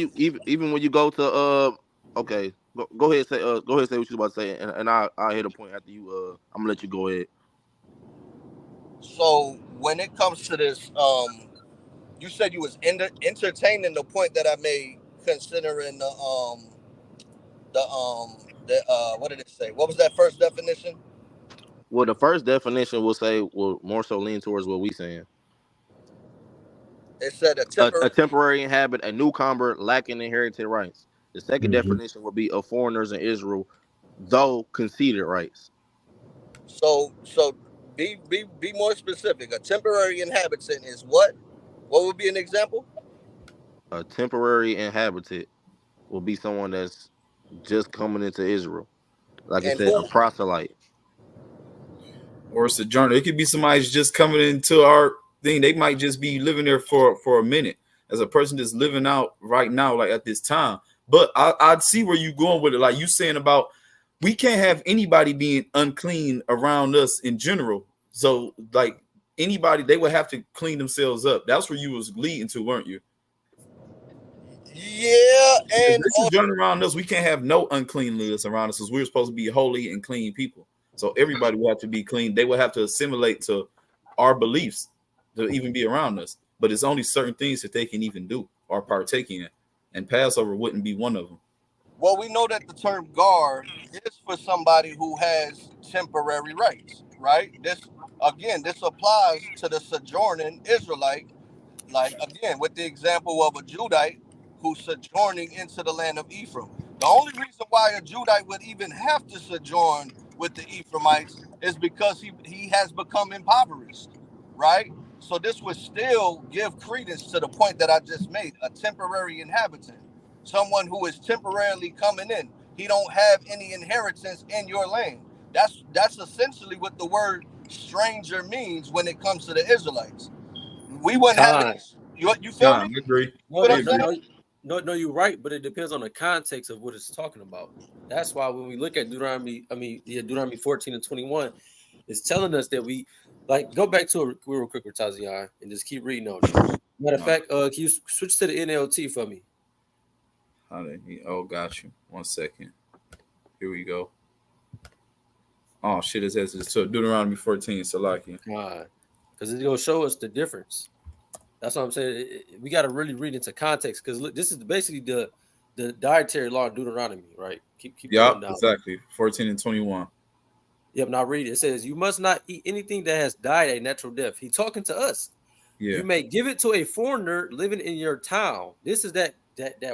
you go to okay, go ahead say what you about to say, and I'll hit a point after you I'm gonna let you go ahead. So when it comes to this, you said you was entertaining the point that I made, considering what did it say? What was that first definition? Well, the first definition will more so lean towards what we saying. It said a A temporary. temporary inhabit, a newcomer lacking inherited rights. The second definition would be of foreigners in Israel, though conceded rights. So be more specific. A temporary inhabitant is what? What would be an example? A temporary inhabitant will be someone that's just coming into Israel. Like I And said, who? a proselyte. Or a sojourner. It could be somebody just coming into our thing. They might just be living there for a minute, as a person that's living out right now, like at this time. But I'd see where you going with it. Like you saying about we can't have anybody being unclean around us in general. So like anybody, they would have to clean themselves up. That's where you was leading to, weren't you? Yeah, If and this is journey around us, we can't have no uncleanliness around us, because we're supposed to be holy and clean people. So everybody will have to be clean. They will have to assimilate to our beliefs to even be around us. But it's only certain things that they can even do or partake in, and Passover wouldn't be one of them. Well, we know that the term gar is for somebody who has temporary rights, right? This applies to the sojourning Israelite, like again, with the example of a Judite who's sojourning into the land of Ephraim. The only reason why a Judite would even have to sojourn with the Ephraimites is because he has become impoverished, right? So this would still give credence to the point that I just made, a temporary inhabitant, someone who is temporarily coming in. He don't have any inheritance in your land. That's essentially what the word stranger means when it comes to the Israelites. We wouldn't have Time. any. You feel Con, me? I agree. No, What I I'm but agree. saying? no, you're right. But it depends on the context of what it's talking about. That's why when we look at Deuteronomy 14 and 21, it's telling us that we like go back to it real quick with Tazian and just keep reading on it. Matter of No, fact, can you switch to the NLT for me? oh, got you. 1 second. Here we go. Oh shit! It says it's Deuteronomy 14. Salaki. Because it's gonna show us the difference. That's what I'm saying. We got to really read into context because this is basically the dietary law of Deuteronomy, right? Keep going Yup, down. exactly. 14 and 21. Yep. Now read it. It says, "You must not eat anything that has died a natural death." He's talking to us. Yeah. You may give it to a foreigner living in your town. This is that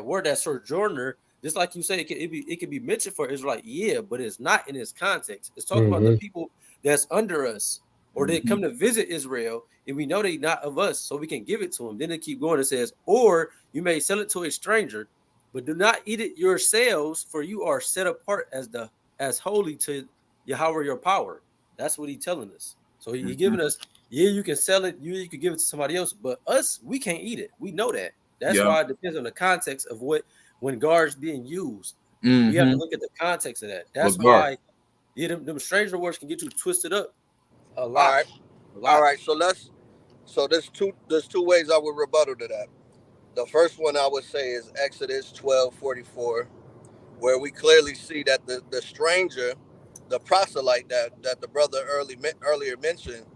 word, that sojourner. Just like you say, it could be mentioned for Israelite, yeah, but it's not in its context. It's talking about the people that's under us, or they come to visit Israel, and we know they not of us, so we can give it to them. Then they keep going. It says, or you may sell it to a stranger, but do not eat it yourselves, for you are set apart as holy to Yahawah your power. That's what he's telling us. So he giving us, yeah, you can sell it, you can give it to somebody else, but us, we can't eat it. We know that. That's Yeah. why it depends on the context of when guards being used. We have to Mm-hmm. look at the context of that. That's What guard? why them stranger words can get you twisted up a All lot. right, A all lot. right. So there's two ways I would rebuttal to that. The first one I would say is Exodus 12:44, where we clearly see that the stranger, the proselyte that the brother earlier mentioned,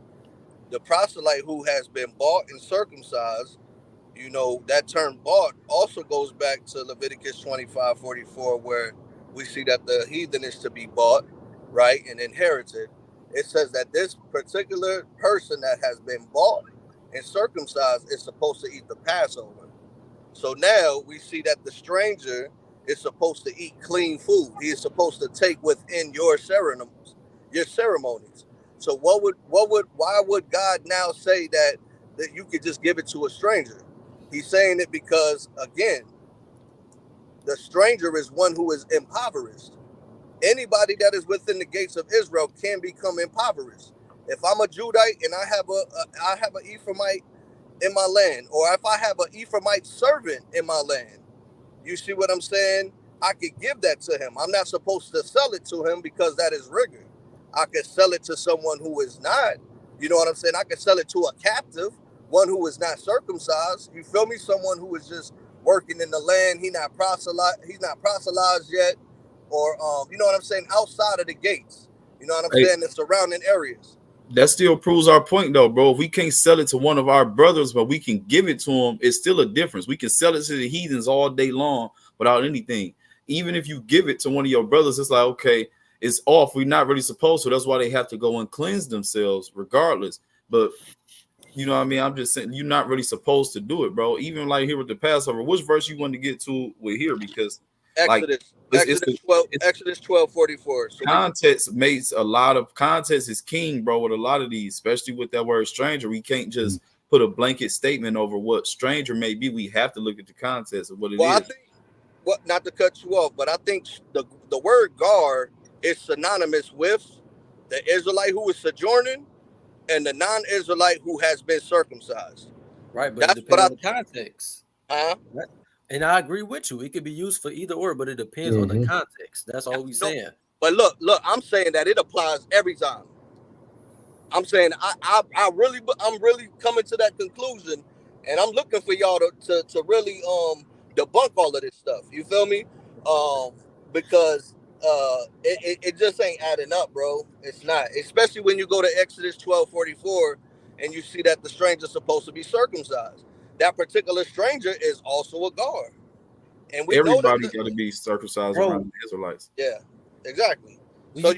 the proselyte who has been bought and circumcised. That term bought also goes back to Leviticus 25:44, where we see that the heathen is to be bought, right, and inherited. It says that this particular person that has been bought and circumcised is supposed to eat the Passover. So now we see that the stranger is supposed to eat clean food. He is supposed to take within your ceremonies, So why would God now say that you could just give it to a stranger? He's saying it because, again, the stranger is one who is impoverished. Anybody that is within the gates of Israel can become impoverished. If I'm a Judite and I have an Ephraimite in my land, or if I have an Ephraimite servant in my land, you see what I'm saying? I could give that to him. I'm not supposed to sell it to him because that is rigor. I could sell it to someone who is not. You know what I'm saying? I could sell it to a captive, one who is not circumcised. You feel me? Someone who is just working in the land. He's not proselytized yet, or you know what I'm saying? Outside of the gates. You know what I'm Hey, saying? The surrounding areas. that still proves our point, though, bro. If we can't sell it to one of our brothers, but we can give it to them, it's still a difference. We can sell it to the heathens all day long without anything. Even if you give it to one of your brothers, it's like, okay, it's off. We're not really supposed to. That's why they have to go and cleanse themselves regardless. But you know what I mean? I'm just saying you're not really supposed to do it, bro. Even like here with the Passover, which verse you want to get to with here? Because like Exodus, it's Exodus 12, it's Exodus 12:44. So we context makes a lot of context is king, bro, with a lot of these, especially with that word stranger. We can't just put a blanket statement over what stranger may be. We have to look at the context of what it Well, I is. think not to cut you off, but I think the word guard is synonymous with the Israelite who is sojourning and the non-Israelite who has been circumcised. Right, but it That's what depends on the context. huh? And I agree with you. It could be used for either or, but it depends on the context. That's all we No, saying. but look, I'm saying that it applies every time. I'm saying I'm really coming to that conclusion, and I'm looking for y'all to really debunk all of this stuff. You feel me? Because it just ain't adding up, bro. It's not, especially when you go to Exodus 12:44 and you see that the stranger's supposed to be circumcised. That particular stranger is also a guard. And we know that. Everybody got to be circumcised around the Israelites. Yeah, exactly. So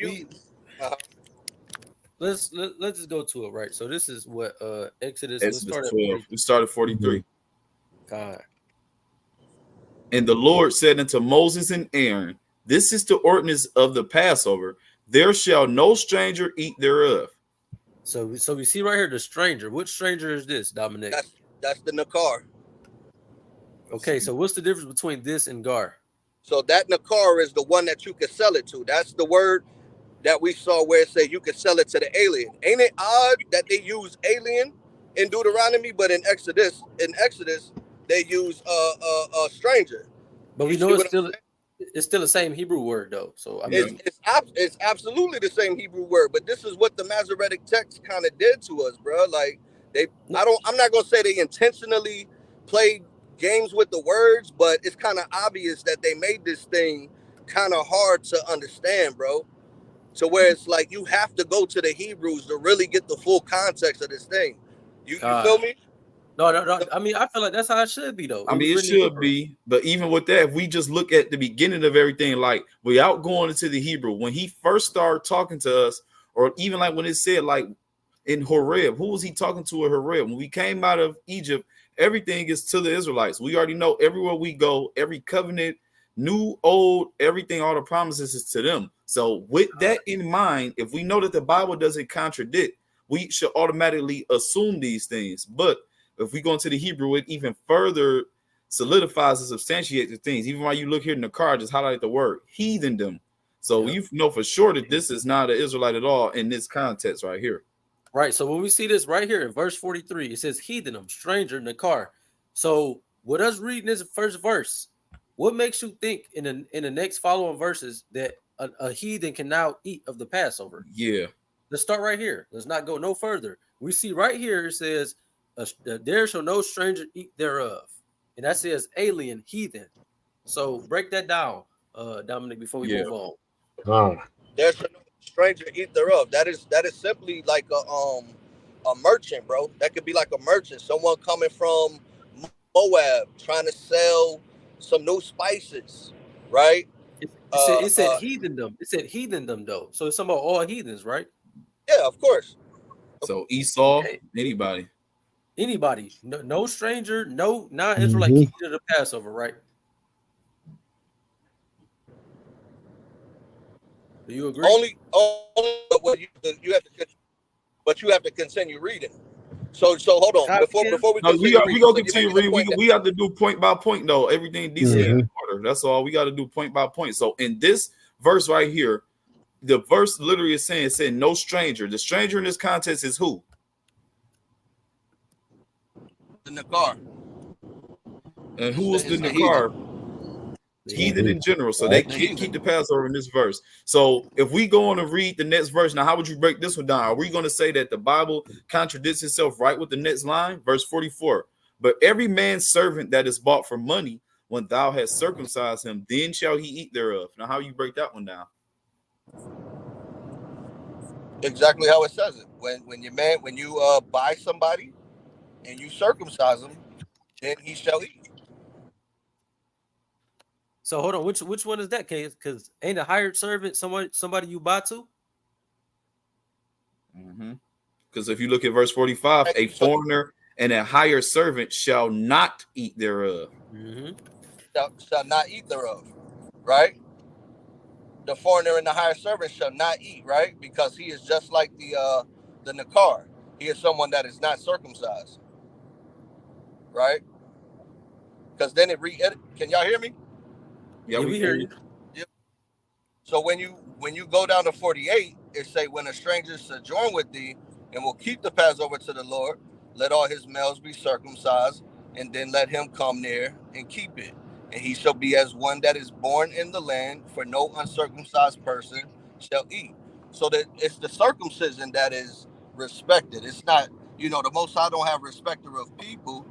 let's just go to it, right? So this is what Exodus. Let's Exodus start at 12. We started 43. God. And the Lord said unto Moses and Aaron, this is the ordinance of the Passover. There shall no stranger eat thereof. So we see right here the stranger. Which stranger is this, Dominic? That's the Nakar. Okay, so what's the difference between this and Gar? So that Nakar is the one that you could sell it to. That's the word that we saw where it said you could sell it to the alien. Ain't it odd that they use alien in Deuteronomy, but in Exodus they use a stranger? But we know it's still the same Hebrew word though. So I mean, it's absolutely the same Hebrew word. But this is what the Masoretic text kind of did to us, bro. Like I'm not gonna say they intentionally played games with the words, but it's kind of obvious that they made this thing kind of hard to understand, bro. So where it's like you have to go to the Hebrews to really get the full context of this thing. You feel me? No. I mean, I feel like that's how it should be, though. I mean, it should be. But even with that, if we just look at the beginning of everything, like without going into the Hebrew, when he first started talking to us, or even like when it said like in Horeb, who was he talking to at Horeb? When we came out of Egypt, everything is to the Israelites. We already know everywhere we go, every covenant, new, old, everything, all the promises is to them. So with that in mind, if we know that the Bible doesn't contradict, we should automatically assume these things. But if we go into the Hebrew, it even further solidifies and substantiates the things. Even while you look here in the card, just highlight the word heathendom. So you know for sure that this is not an Israelite at all in this context right here. Right. So when we see this right here in verse 43, it says heathendom, stranger, Nakar. So with us reading this first verse, what makes you think in the next following verses that a heathen can now eat of the Passover? Yeah. Let's start right here. Let's not go no further. We see right here it says, there shall no stranger eat thereof. And that says alien, heathen. So break that down, Dominic, before we move on. There shall no stranger eat thereof. That is simply like a merchant, bro. That could be like a merchant, someone coming from Moab trying to sell some new spices, right? It said heathendom. It said heathendom though. So it's talking about all heathens, right? Yeah, of course. So Esau, anybody, no stranger, no non-Israelite can eat of the Passover, right? Do you agree? Only, but you have to continue reading. So hold on. Before we gonna continue reading. We have to do point by point though. Everything decent in order. That's all. We got to do point by point. So in this verse right here, the verse literally is saying no stranger. The stranger in this context is who? The Nakar. And who was the Nakar? Heathen in general. So they can't keep the Passover in this verse. So if we go on and read the next verse, now how would you break this one down? Are we going to say that the Bible contradicts itself right with the next line? Verse 44. But every man's servant that is bought for money, when thou hast circumcised him, then shall he eat thereof. Now how you break that one down? Exactly how it says it. When you buy somebody and you circumcise him, then he shall eat. So hold on, which one is that case? Because ain't a hired servant somebody you buy to? Because if you look at verse 45, a foreigner and a hired servant shall not eat thereof. Shall not eat thereof, right? The foreigner and the hired servant shall not eat, right? Because he is just like the Nakar. He is someone that is not circumcised, right? Because then can y'all hear me? Yeah, we hear you. Yep. So when you go down to 48, it say, when a stranger sojourn with thee and will keep the Passover to the Lord, let all his males be circumcised, and then let him come near and keep it. And he shall be as one that is born in the land, for no uncircumcised person shall eat. So that it's the circumcision that is respected. It's not, the Most High don't have respecter of people,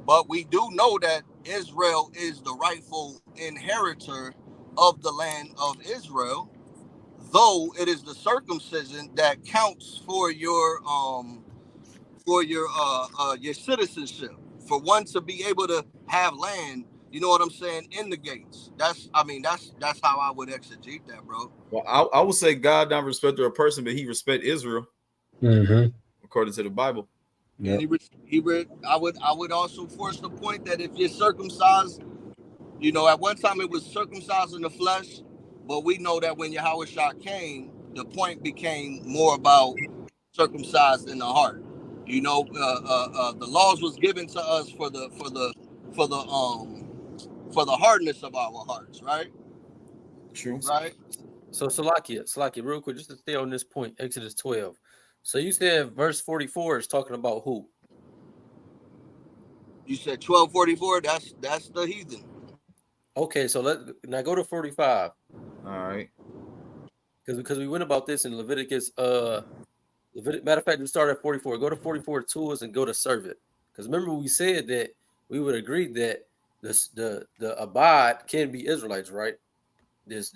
but we do know that Israel is the rightful inheritor of the land of Israel, though it is the circumcision that counts for your citizenship. For one to be able to have land, You know what I'm saying? In the gates. That's how I would exegete that, bro. Well, I would say God don't respect a person, but he respect Israel according to the Bible. Yep. I would also force the point that if you're circumcised, you know, at one time it was circumcised in the flesh, but we know that when Yahawah came, the point became more about circumcised in the heart. You know, the laws was given to us for the hardness of our hearts, right? True. Right. So Salakia, real quick, just to stay on this point, Exodus 12. So you said verse 44 is talking about who? You said 1244. That's the heathen. Okay, so now go to 45. All right. Because we went about this in Leviticus. Matter of fact, we started at 44. Go to 44 tools and go to servant. Because remember, we said that we would agree that the abad can be Israelites, right? This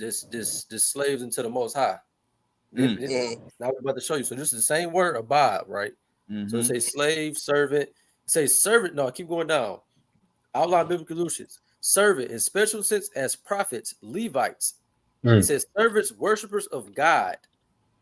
slaves into the Most High. Now we're about to show you. So this is the same word, abad, right? So it says slave, servant. It says servant. No, keep going down. Outline biblical solutions. Servant in special sense as prophets, Levites. It says servants, worshipers of God.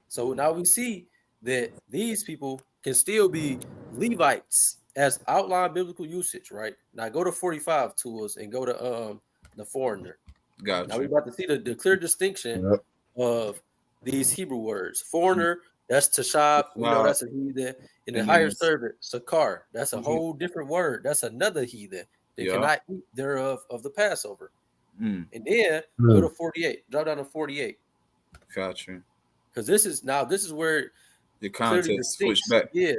So now we see that these people can still be Levites as outline biblical usage, right? Now go to 45 tools and go to the foreigner. Gotcha. Now we're about to see the clear distinction of these Hebrew words. Foreigner, that's Tashab, we know that's a heathen. And the higher servant, Sakar, that's a whole different word. That's another heathen. They cannot eat thereof of the Passover. And then go to 48. Drop down to 48. Gotcha. Because this is where the context switched back. Yeah.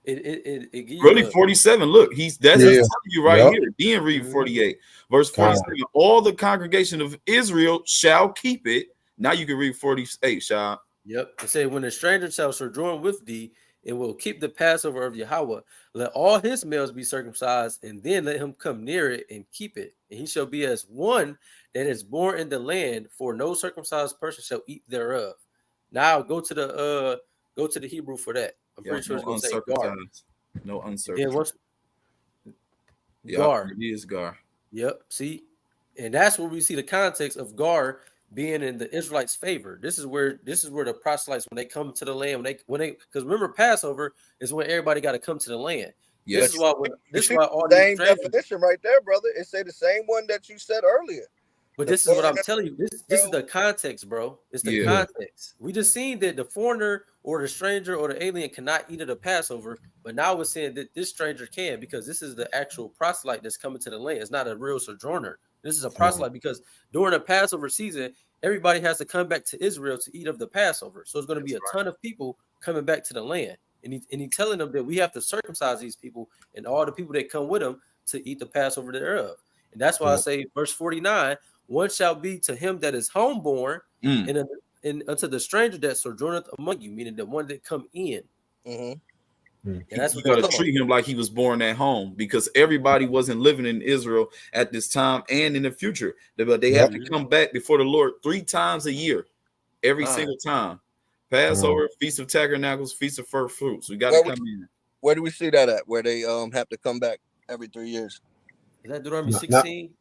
It really 47. Look, that's telling you right here. Then read 48. Verse 47. All the congregation of Israel shall keep it. Now you can read 48, Shah. Yep. It say, when a stranger shall sojourn with thee, and will keep the Passover of Yahawah, let all his males be circumcised, and then let him come near it and keep it. And he shall be as one that is born in the land, for no circumcised person shall eat thereof. Now go to the Hebrew for that. I'm pretty sure it's going to say gar. No uncircumcised. Gar. It is gar. Yep. See, and that's where we see the context of gar being in the Israelites' favor. This is where the proselytes, when they come to the land, when they because remember, Passover is when everybody got to come to the land. Yes. This is why all the same definition right there, brother. It say the same one that you said earlier. But this is what I'm telling you. This is the context, bro. It's the context. We just seen that the foreigner or the stranger or the alien cannot eat at a Passover, but now we're saying that this stranger can, because this is the actual proselyte that's coming to the land. It's not a real sojourner. This is a proselyte, because during the Passover season, everybody has to come back to Israel to eat of the Passover. So it's going to be a ton of people coming back to the land. And he's telling them that we have to circumcise these people and all the people that come with them to eat the Passover thereof. And that's why I say verse 49, one shall be to him that is homeborn, and unto the stranger that sojourneth among you, meaning the one that come in. And that's what you got to treat him like he was born at home, because everybody wasn't living in Israel at this time and in the future. But they have to come back before the Lord 3 times a year, every single time. Passover, Feast of Tabernacles, Feast of First Fruits. We got to come in. Where do we see that at? Where they have to come back every 3 years? Is that Deuteronomy 16?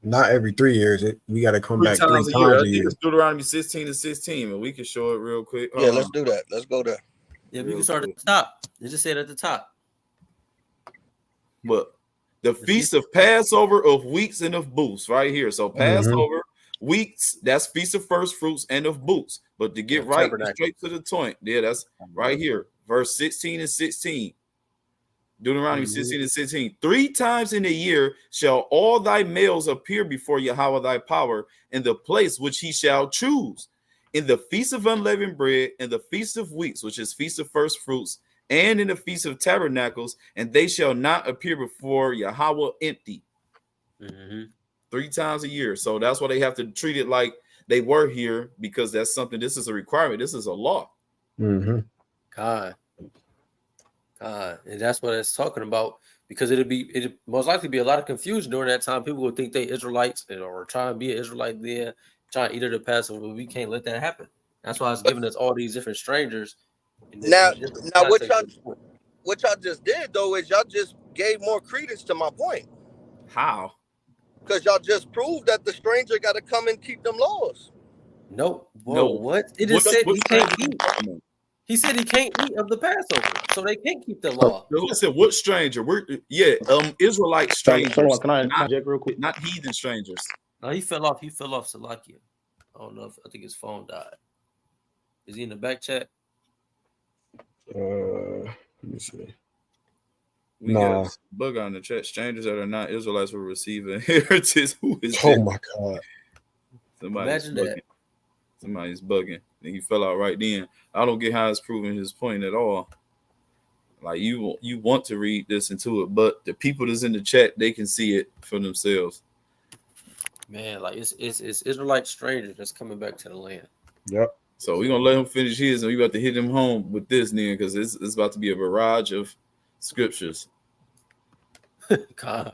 Not every 3 years. We got to come back 3 times a year. It's Deuteronomy 16 and 16, and we can show it real quick. Let's do that. Let's go there. Yeah, we can start at the top. They just said at the top. But the Feast of Passover, of Weeks, and of Booths, right here. So Passover, Weeks, that's Feast of First Fruits and of Booths. But to get straight to the point, that's right here. Verse 16 and 16. Deuteronomy 16 and 16. 3 times in a year shall all thy males appear before Yahawah thy power in the place which he shall choose, in the Feast of Unleavened Bread, and the Feast of Weeks, which is Feast of First Fruits, and in the Feast of Tabernacles, and they shall not appear before Yahawah empty. 3 times a year. So that's why they have to treat it like they were here, because that's something. This is a requirement. This is a law. God. And that's what it's talking about, because it'd most likely be a lot of confusion during that time. People would think they Israelites or trying to be an Israelite there, trying to eat at the Passover. But we can't let that happen. That's why it's giving us all these different strangers. Now what y'all just did though is y'all just gave more credence to my point. How? Because y'all just proved that the stranger got to come and keep them laws. Nope. Whoa, No. what? It just What said he can't stranger you eat. talking about? He said he can't eat of the Passover, so they can't keep the law. I said, what stranger? Israelite strangers, Can I check real quick? not heathen strangers. No, he fell off. He fell off Salakia. I don't know. I think his phone died. Is he in the back chat? Let me see. We Nah. got bug on the chat. Strangers that are not Israelites will receive inheritance. Who is Oh that? my God. Imagine that. Somebody's bugging. And he fell out right then. I don't get how it's proving his point at all. Like you want to read this into it, but the people that's in the chat, they can see it for themselves. Man, like it's Israelite strangers that's coming back to the land. Yep. So we're gonna let him finish his, and we about to hit him home with this then, because it's about to be a barrage of scriptures. God.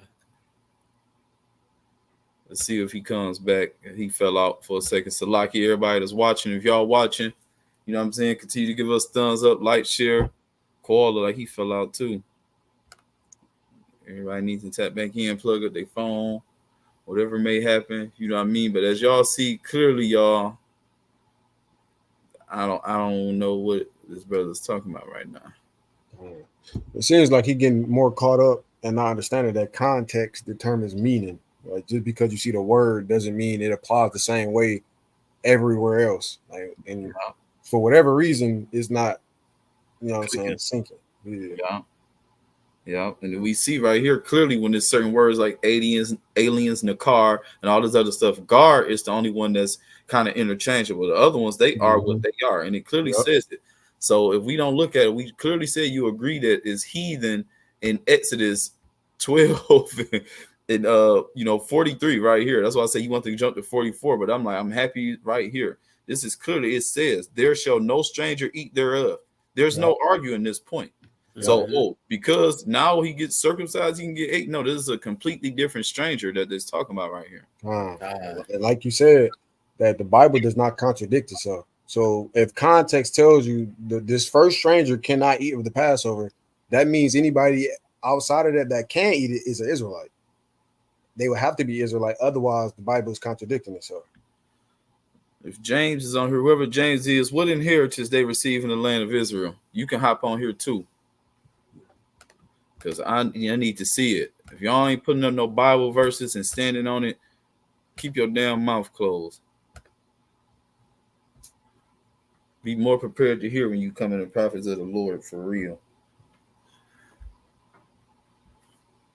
Let's see if he comes back. He fell out for a second. Salaki, everybody that's watching, if y'all watching, you know what I'm saying, continue to give us thumbs up, like, share. Koala, like he fell out too. Everybody needs to tap back in, plug up their phone, whatever may happen, you know what I mean? But as y'all see clearly, y'all, I don't know what this brother's talking about right now. It seems like he getting more caught up and not understanding that context determines meaning. Like just because you see the word doesn't mean it applies the same way everywhere else. Like, and for whatever reason, it's not, you know what I'm saying, sinking. Yeah. And we see right here clearly when there's certain words like aliens, Nakar, and all this other stuff. Gar is the only one that's kind of interchangeable. The other ones, they are what they are, and it clearly says it. So if we don't look at it, we clearly say you agree that is heathen in Exodus 12 and 43 right here. That's why I say you want to jump to 44, but I'm happy right here. This is clearly, it says, there shall no stranger eat thereof. There's no arguing this point. So, because now he gets circumcised, he can get 8. No, this is a completely different stranger that they're talking about right here. And like you said, that the Bible does not contradict itself. So if context tells you this first stranger cannot eat of the Passover, that means anybody outside of that can eat it is an Israelite. They would have to be Israelite. Otherwise, the Bible is contradicting itself. If James is on here, whoever James is, what inheritance they receive in the land of Israel? You can hop on here too. Because I need to see it. If y'all ain't putting up no Bible verses and standing on it, keep your damn mouth closed. Be more prepared to hear when you come in the prophets of the Lord for real.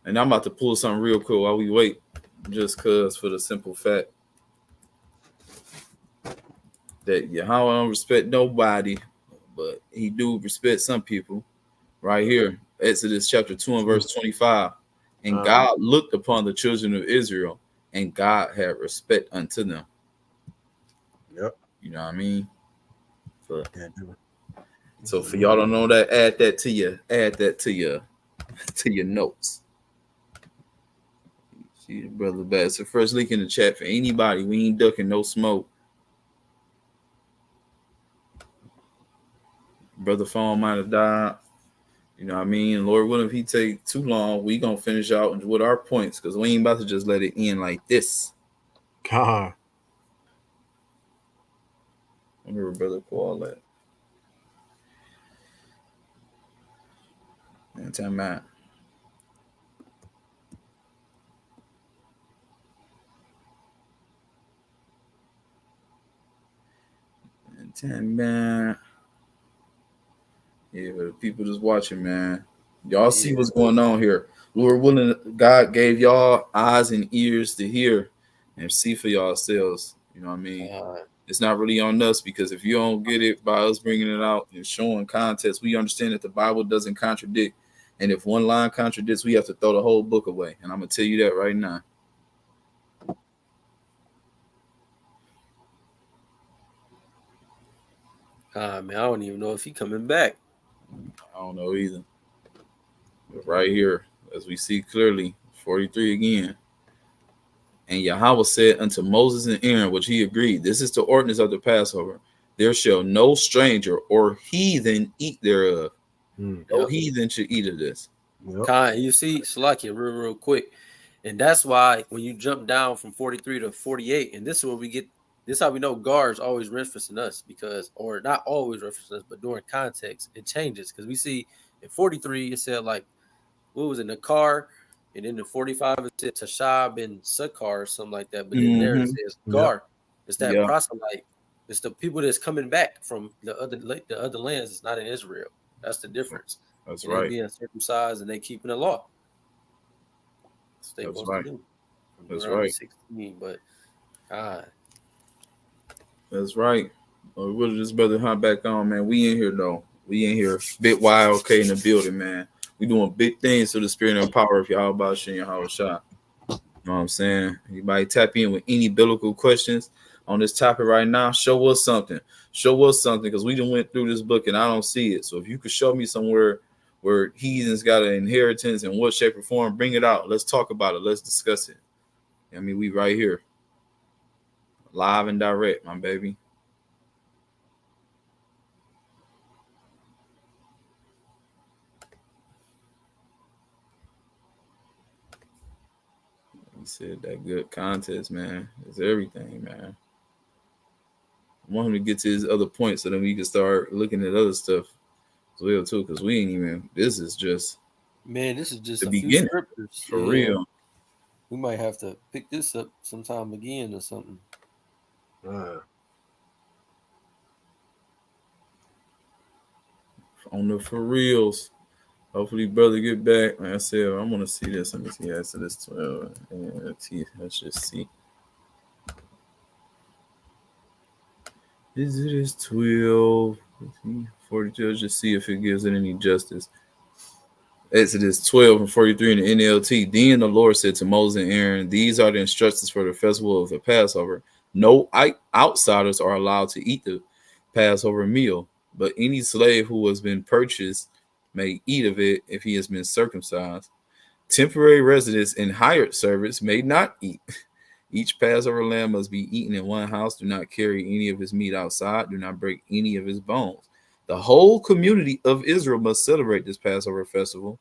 And I'm about to pull something real quick while we wait, just because for the simple fact that Yahawah don't respect nobody, but he do respect some people. Right here, Exodus chapter 2 and verse 25. And God looked upon the children of Israel, and God had respect unto them. Yep. You know what I mean? So for y'all don't know that, add that to your notes. See, brother bad. It's the first link in the chat for anybody. We ain't ducking no smoke. Brother phone might have died. You know what I mean? Lord willing, if he take too long, we gonna finish out with our points because we ain't about to just let it end like this. God. I remember brother Paul that. And time out. And time out. Yeah, but the people just watching, man. Y'all see what's going on here. Lord willing, God gave y'all eyes and ears to hear and see for yourselves. You know what I mean? It's not really on us because if you don't get it by us bringing it out and showing context, we understand that the Bible doesn't contradict. And if one line contradicts, we have to throw the whole book away. And I'm going to tell you that right now. Man, I don't even know if he's coming back. I don't know either. But right here, as we see clearly, 43 again. And Yahawah said unto Moses and Aaron, which he agreed, this is the ordinance of the Passover. There shall no stranger or heathen eat thereof. No heathen should eat of this. Kai, you see, Salakia, real quick. And that's why when you jump down from 43 to 48, and this is where we get this is how we know guards always referencing us because, or not always referencing us, but during context, it changes. Because we see in 43, it said like what was it, Nakar, and then in 45 it said Tashab and Sakar or something like that. But then there it says Gar. It's that Yeah. proselyte. It's the people that's coming back from the other lands. It's not in Israel. That's the difference. That's and right. They being circumcised and they keeping the law. That's what they That's supposed right. to do. From That's Deuteronomy right. 16, but God. That's right. Well, what did this brother hunt back on, man? We in here though. We in here. Big YLK in the building, man. We doing big things to the spirit and power of Yahawah and Yahawah shot. You know what I'm saying? Anybody tap in with any biblical questions on this topic right now? Show us something. Show us something because we done went through this book and I don't see it. So if you could show me somewhere where heathens got an inheritance in what shape or form, bring it out. Let's talk about it. Let's discuss it. I mean, we right here. Live and direct, my baby. He said that good contest, man. It's everything, man. I want him to get to his other points so then we can start looking at other stuff as well too. Because we ain't even. This is just This is just the a few beginning scriptures. for real. We might have to pick this up sometime again or something. On the for reals. Hopefully, brother, get back. Like I said, I want to see this. Let me see. After this 12. Let's just see. Is it is 12? 42. Let's just see if it gives it any justice. Exodus 12 and 43 in the NLT. Then the Lord said to Moses and Aaron, these are the instructions for the festival of the Passover. No outsiders are allowed to eat the Passover meal, but any slave who has been purchased may eat of it if he has been circumcised. Temporary residents and hired servants may not eat. Each Passover lamb must be eaten in one house. Do not carry any of his meat outside. Do not break any of his bones. The whole community of Israel must celebrate this Passover festival.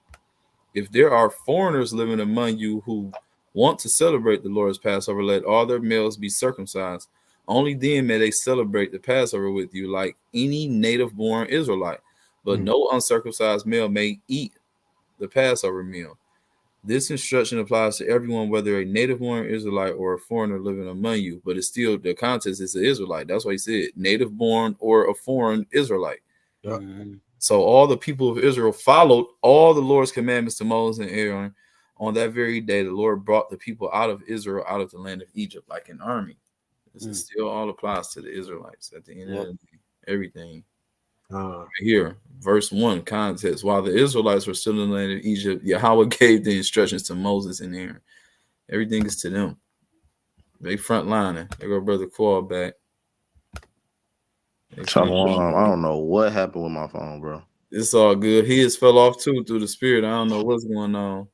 If there are foreigners living among you who want to celebrate the Lord's Passover, let all their males be circumcised. Only then may they celebrate the Passover with you like any native-born Israelite. But no uncircumcised male may eat the Passover meal. This instruction applies to everyone, whether a native-born Israelite or a foreigner living among you. But it's still, the context is an Israelite. That's why he said native-born or a foreign Israelite. Mm-hmm. So all the people of Israel followed all the Lord's commandments to Moses and Aaron. On that very day, the Lord brought the people out of Israel, out of the land of Egypt, like an army. This still all applies to the Israelites at the end of the day. Everything. Right here, verse 1, context. While the Israelites were still in the land of Egypt, Yahawah gave the instructions to Moses and Aaron. Everything is to them. They frontlining. They go brother Qual back. I don't know what happened with my phone, bro. It's all good. His fell off too through the spirit. I don't know what's going on.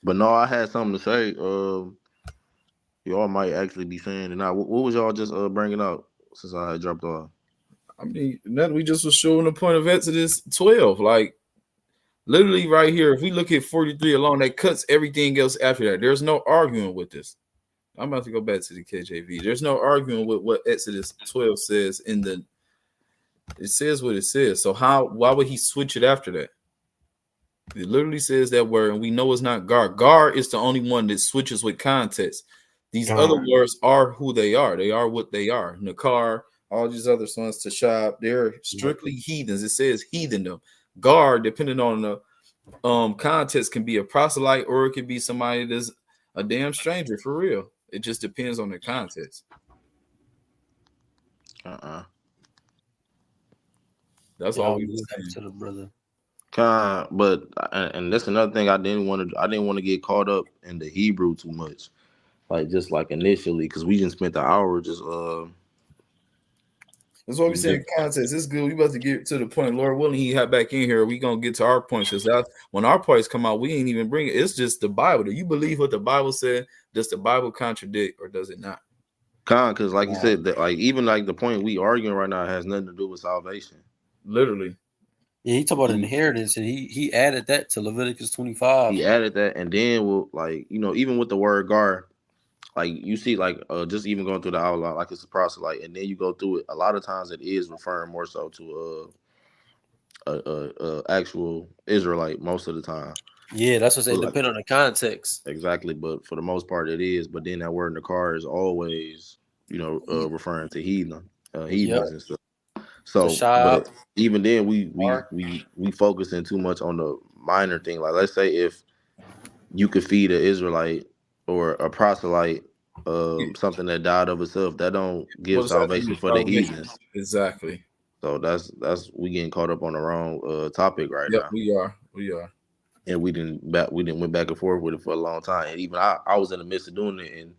But no, I had something to say. Y'all might actually be saying it now. What was y'all just bringing up since I had dropped off? I mean, we just was showing the point of Exodus 12. Like, literally right here, if we look at 43 alone, that cuts everything else after that. There's no arguing with this. I'm about to go back to the KJV. There's no arguing with what Exodus 12 says it says what it says. So why would he switch it after that? It literally says that word, and we know it's not Gar. Gar is the only one that switches with context. These other words are who they are. They are what they are. Nakar, all these other ones, Tashab, they're strictly heathens. It says heathendom. Gar, depending on the context, can be a proselyte or it could be somebody that's a damn stranger for real. It just depends on the context. That's all we was saying. To the brother. But and that's another thing I didn't want to get caught up in the Hebrew too much, like initially, because we just spent the hour just That's what we saying. Context. It's good. We about to get to the point. Lord willing, he hop back in here. We gonna get to our points. Because when our points come out, we ain't even bring it. It's just the Bible. Do you believe what the Bible said? Does the Bible contradict or does it not? Because like you said, that even the point we arguing right now has nothing to do with salvation. Literally. Yeah, he talked about inheritance, and he added that to Leviticus 25. He added that, and then we'll like even with the word gar, like you see like just even going through the outline, like it's a proselyte, and then you go through it. A lot of times it is referring more so to actual Israelite most of the time. Yeah, that's what I'm saying. Like, Depending on the context. exactly, but for the most part it is. But then that word in the car is always referring to Yep. heathens and stuff. The So, shop. but even then, Mark. we focusing too much on the minor thing. Like, let's say if you could feed an Israelite or a proselyte something that died of itself, that don't give What does that salvation do? for the Salvation. heathens. Exactly. So that's we getting caught up on the wrong topic right Yep, now. we are. We are. And we didn't went back and forth with it for a long time. And even I was in the midst of doing it, and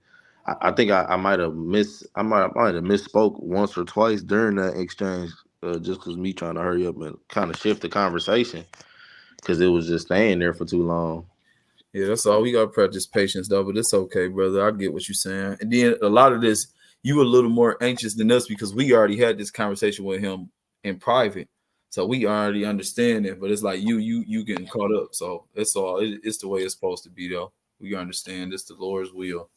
I think I might have might have misspoke once or twice during that exchange, just because me trying to hurry up and kind of shift the conversation because it was just staying there for too long. Yeah, that's all. We gotta practice patience, though. But it's okay, brother. I get what you're saying. And then a lot of this, you were a little more anxious than us because we already had this conversation with him in private, so we already understand it. But it's like you getting caught up. So it's all. It's the way it's supposed to be, though. We understand it's the Lord's will.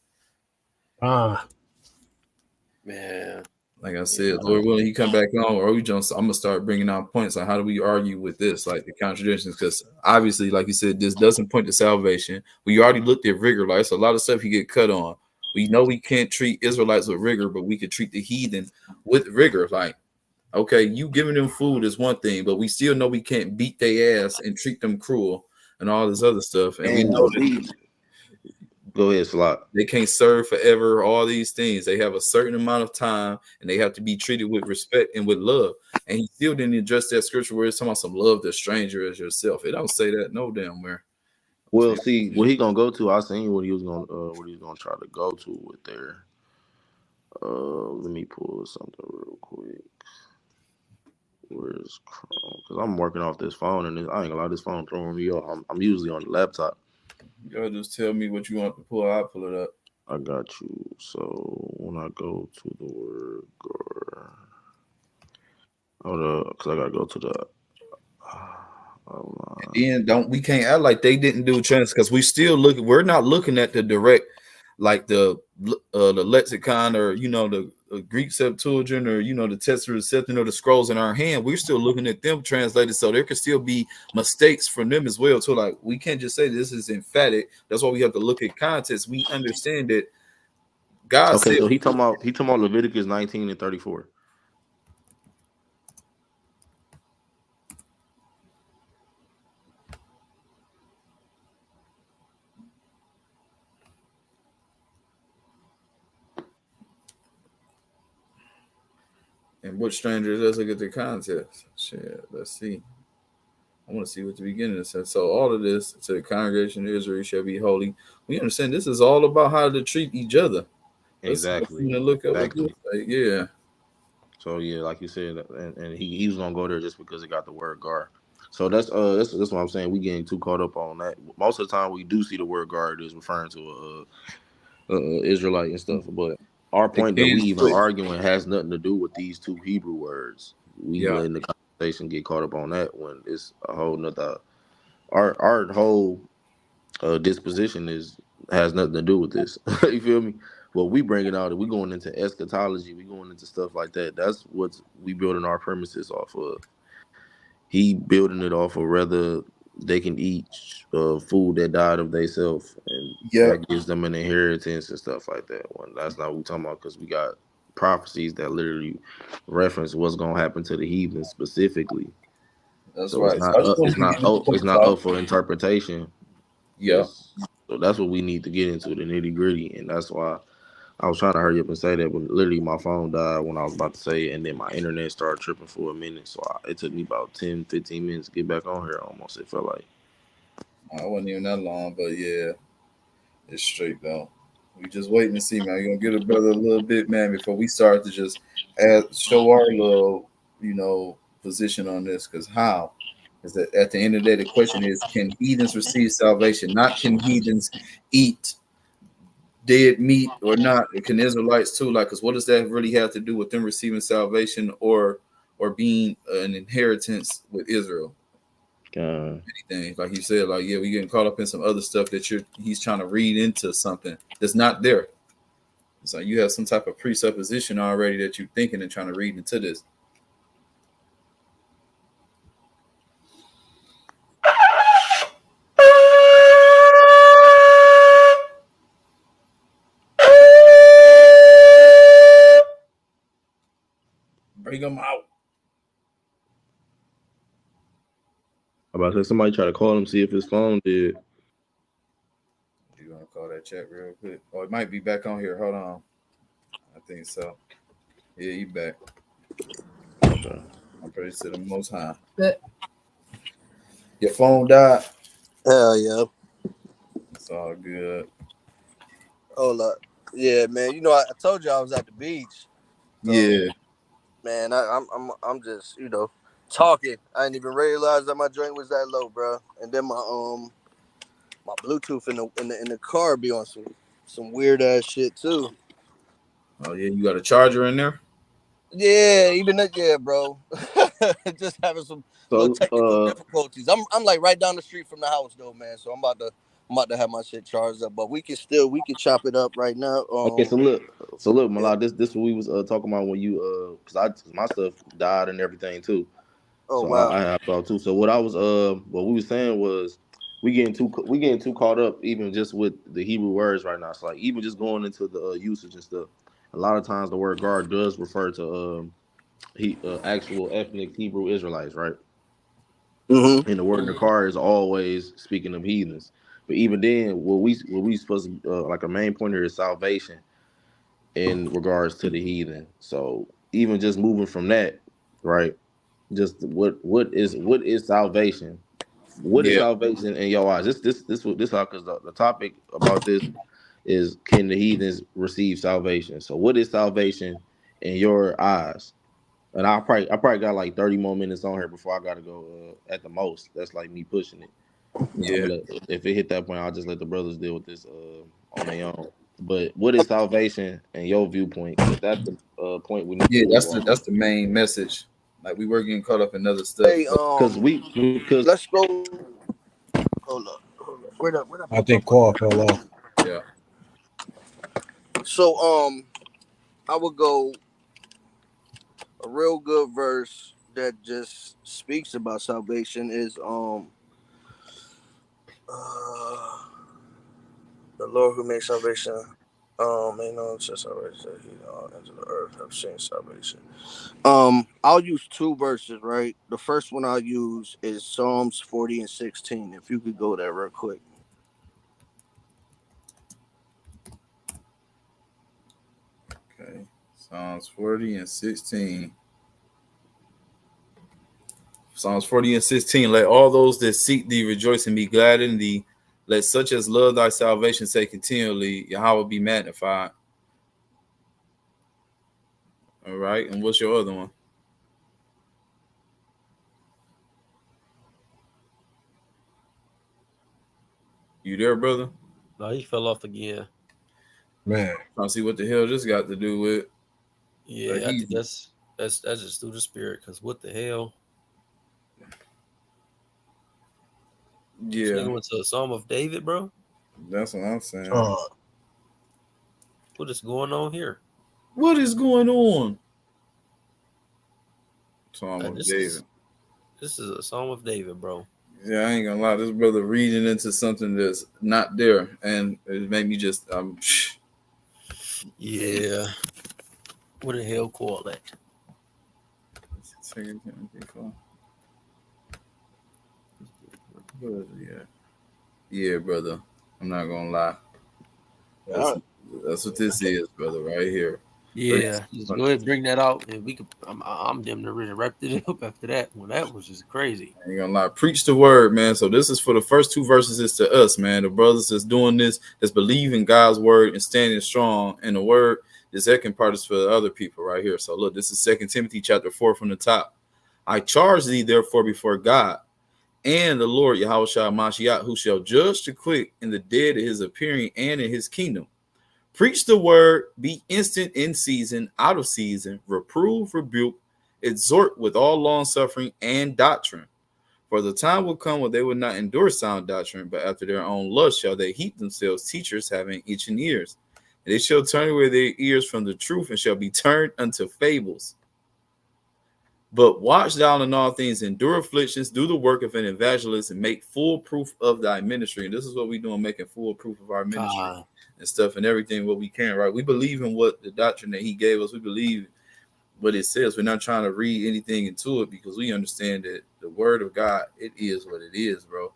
Man. Like I said, Lord willing, he come back on, or I'm gonna start bringing out points on how do we argue with this, like the contradictions, because obviously, like you said, this doesn't point to salvation. We already looked at rigor, like it's a lot of stuff you get cut on. We know we can't treat Israelites with rigor, but we could treat the heathen with rigor. Like, okay, you giving them food is one thing, but we still know we can't beat their ass and treat them cruel and all this other stuff. And we know that Go ahead, Slot. they can't serve forever, all these things. They have a certain amount of time and they have to be treated with respect and with love. And he still didn't address that scripture where it's talking about some love the stranger as yourself. It don't say that no damn where. Well, see, what he gonna go to? I seen what he was gonna try to go to with there. Let me pull something real quick. Where's Chrome? Because I'm working off this phone, and I ain't gonna lie, this phone throwing me off. I'm usually on the laptop. Y'all just tell me what you want to pull. I'll pull it up. I got you. So when I go to the word gar, hold up, because I gotta go to the. Then we can't act like they didn't do trans because we're not looking at the direct, like the lexicon or the Greek Septuagint or the text or the Septuagint or the scrolls in our hand. We're still looking at them translated, so there could still be mistakes from them as well. So like we can't just say this is emphatic. That's why we have to look at context. We understand that God said. So he talking about Leviticus 19 and 34. And what strangers? Let's look at the context. Shit, let's see. I want to see what the beginning says. So all of this to the congregation of Israel shall be holy. We understand this is all about how to treat each other. Exactly. Let's look up what this like. Yeah. So yeah, like you said, and he was gonna go there just because it got the word gar. So that's what I'm saying. We getting too caught up on that. Most of the time, we do see the word guard is referring to Israelite and stuff. But our point that we even arguing has nothing to do with these two Hebrew words. We letting the conversation get caught up on that when it's a whole nother. Our whole disposition has nothing to do with this. You feel me? Well, we bring it out. We going into eschatology. We going into stuff like that. That's what we building our premises off of. He building it off of whether they can eat food that died of themselves, and that gives them an inheritance and stuff like that. Well, that's not what we're talking about because we got prophecies that literally reference what's going to happen to the heathen specifically. That's so right. It's not up for interpretation. Yeah. So that's what we need to get into, the nitty gritty, and that's why I was trying to hurry up and say that, but literally my phone died when I was about to say it, and then my internet started tripping for a minute. So it took me about 10, 15 minutes to get back on here almost, it felt like. I wasn't even that long, but yeah, it's straight though. We just waiting to see, man. We're going to give a brother a little bit, man, before we start to just show our little, position on this. Because how? Because at the end of the day, the question is, can heathens receive salvation? Not can heathens eat dead meat or not? Can Israelites too? Like, because what does that really have to do with them receiving salvation or or being an inheritance with Israel. God. Anything like you said, like yeah, we getting caught up in some other stuff that he's trying to read into something that's not there. It's like you have some type of presupposition already that you're thinking and trying to read into this. Bring them out. I'm about to say somebody try to call him, see if his phone did. You want to call that chat real quick? Oh, it might be back on here. Hold on. I think so. Yeah, you back. Okay. I'm pretty to the Most High. Your phone died. Hell yeah. It's all good. Hold up. Yeah, man. You know, I told you I was at the beach. So, Yeah. man, I'm just, you know, talking. I didn't even realize that my joint was that low, bro. And then my Bluetooth in the car be on some weird ass shit too. Oh yeah, you got a charger in there? Yeah, even that, yeah, bro. Just having some little So technical difficulties. I'm like right down the street from the house though, man. So I'm about to have my shit charged up, but we can chop it up right now. okay, so look, Malak, this what we was talking about when you cause my stuff died and everything too. Oh So wow. I have thought too. So what we were saying was we getting too caught up even just with the Hebrew words right now. So like even just going into the usage and stuff. A lot of times the word guard does refer to actual ethnic Hebrew Israelites, right? Mm-hmm. And the word Nakar is always speaking of heathens. But even then, what we supposed to like a main point here is salvation in regards to the heathen. So even just moving from that, right? Just what is salvation? What is Yeah. salvation in your eyes? This how because the topic about this is can the heathens receive salvation? So what is salvation in your eyes? And I probably got like 30 more minutes on here before I gotta go at the most. That's like me pushing it. I'm Yeah. gonna if it hit that point, I'll just let the brothers deal with this on their own. But what is salvation in your viewpoint? Because that's the point we need to Yeah, move on. that's the main message. Like we were getting caught up in other stuff. Hey, Because let's go. Hold up. Where that I think call fell off. Yeah. So I would go a real good verse that just speaks about salvation is the Lord who makes salvation. You know, it's just salvation. He into the earth have seen salvation. I'll use two verses, right? The first one I'll use is Psalms 40 and 16. If you could go there real quick. Okay. Psalms 40 and 16. Psalms 40 and 16. Let all those that seek thee rejoice and be glad in thee. Let such as love thy salvation say continually, Yahawah be magnified. All right. And what's your other one? You there, brother? No, he fell off again. Man. Trying to see what the hell this got to do with. Yeah, I think that's just through the spirit. Because what the hell? Yeah. This nigga went to a Psalm of David, bro. That's what I'm saying. What is going on here? What is going on? Psalm of David. This is a Psalm of David, bro. Yeah, I ain't gonna lie. This brother reading into something that's not there, and it made me just Yeah. What the hell call that? Yeah, brother. I'm not gonna lie. That's what this is, brother, right here. Yeah, just go ahead and bring that out, and we could. I'm damn near ready to wrap it up after that. Well, that was just crazy. I ain't gonna lie. Preach the word, man. So this is for the first two verses. Is to us, man. The brothers that's doing this, that's believing God's word and standing strong in the word. The second part is for the other people right here. So look, this is 2 Timothy chapter 4 from the top. I charge thee therefore before God and the Lord Yahawah Mashiach, who shall judge the quick and the dead at his appearing and in his kingdom. Preach the word, be instant in season, out of season, reprove, rebuke, exhort with all long suffering and doctrine. For the time will come when they will not endure sound doctrine, but after their own lust shall they heap themselves teachers having itching ears. And they shall turn away their ears from the truth and shall be turned unto fables. But watch thou in all things, endure afflictions, do the work of an evangelist, and make full proof of thy ministry. And this is what we're doing, making full proof of our ministry and stuff and everything what we can, right? We believe in what the doctrine that he gave us. We believe what it says. We're not trying to read anything into it because we understand that the word of God, it is what it is, bro.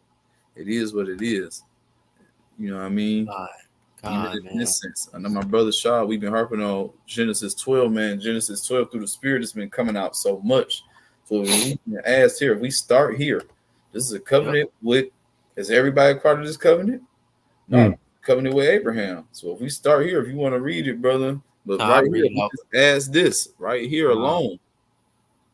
It is what it is. You know what I mean? Even in this sense. I know my brother Shaw, we've been harping on Genesis 12, man. Genesis 12 through the Spirit has been coming out so much. So we can ask here, if we start here, this is a covenant with, is everybody part of this covenant? No, covenant with Abraham. So if we start here, if you want to read it, brother, but right here, we just ask this right here alone.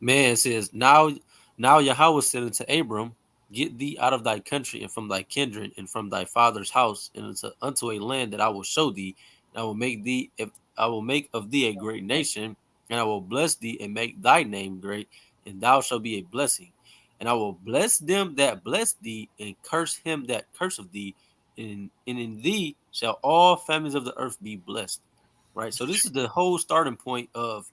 Man, it says, now Yahawah said unto Abram, get thee out of thy country and from thy kindred and from thy father's house and unto a land that I will show thee. And I will make of thee a great nation, and I will bless thee and make thy name great, and thou shalt be a blessing. And I will bless them that bless thee, and curse him that curseth thee, and in thee shall all families of the earth be blessed. Right. So this is the whole starting point of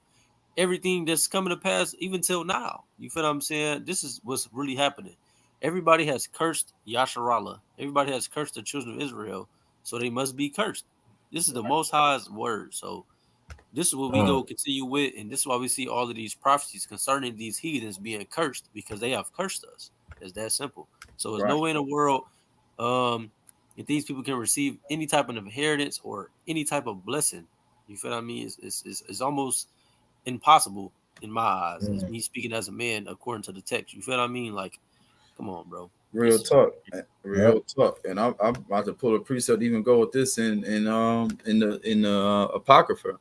everything that's coming to pass even till now. You feel what I'm saying? This is what's really happening. Everybody has cursed Yasharallah. Everybody has cursed the children of Israel, so they must be cursed. This is the Most High's word. So this is what we go continue with, and this is why we see all of these prophecies concerning these heathens being cursed, because they have cursed us. It's that simple. So there's no way in the world if these people can receive any type of inheritance or any type of blessing. You feel what I mean? It's almost impossible in my eyes. It's me speaking as a man according to the text. You feel what I mean? Like, come on, bro. Real talk. And I'm about to pull a precept to even go with this in the Apocrypha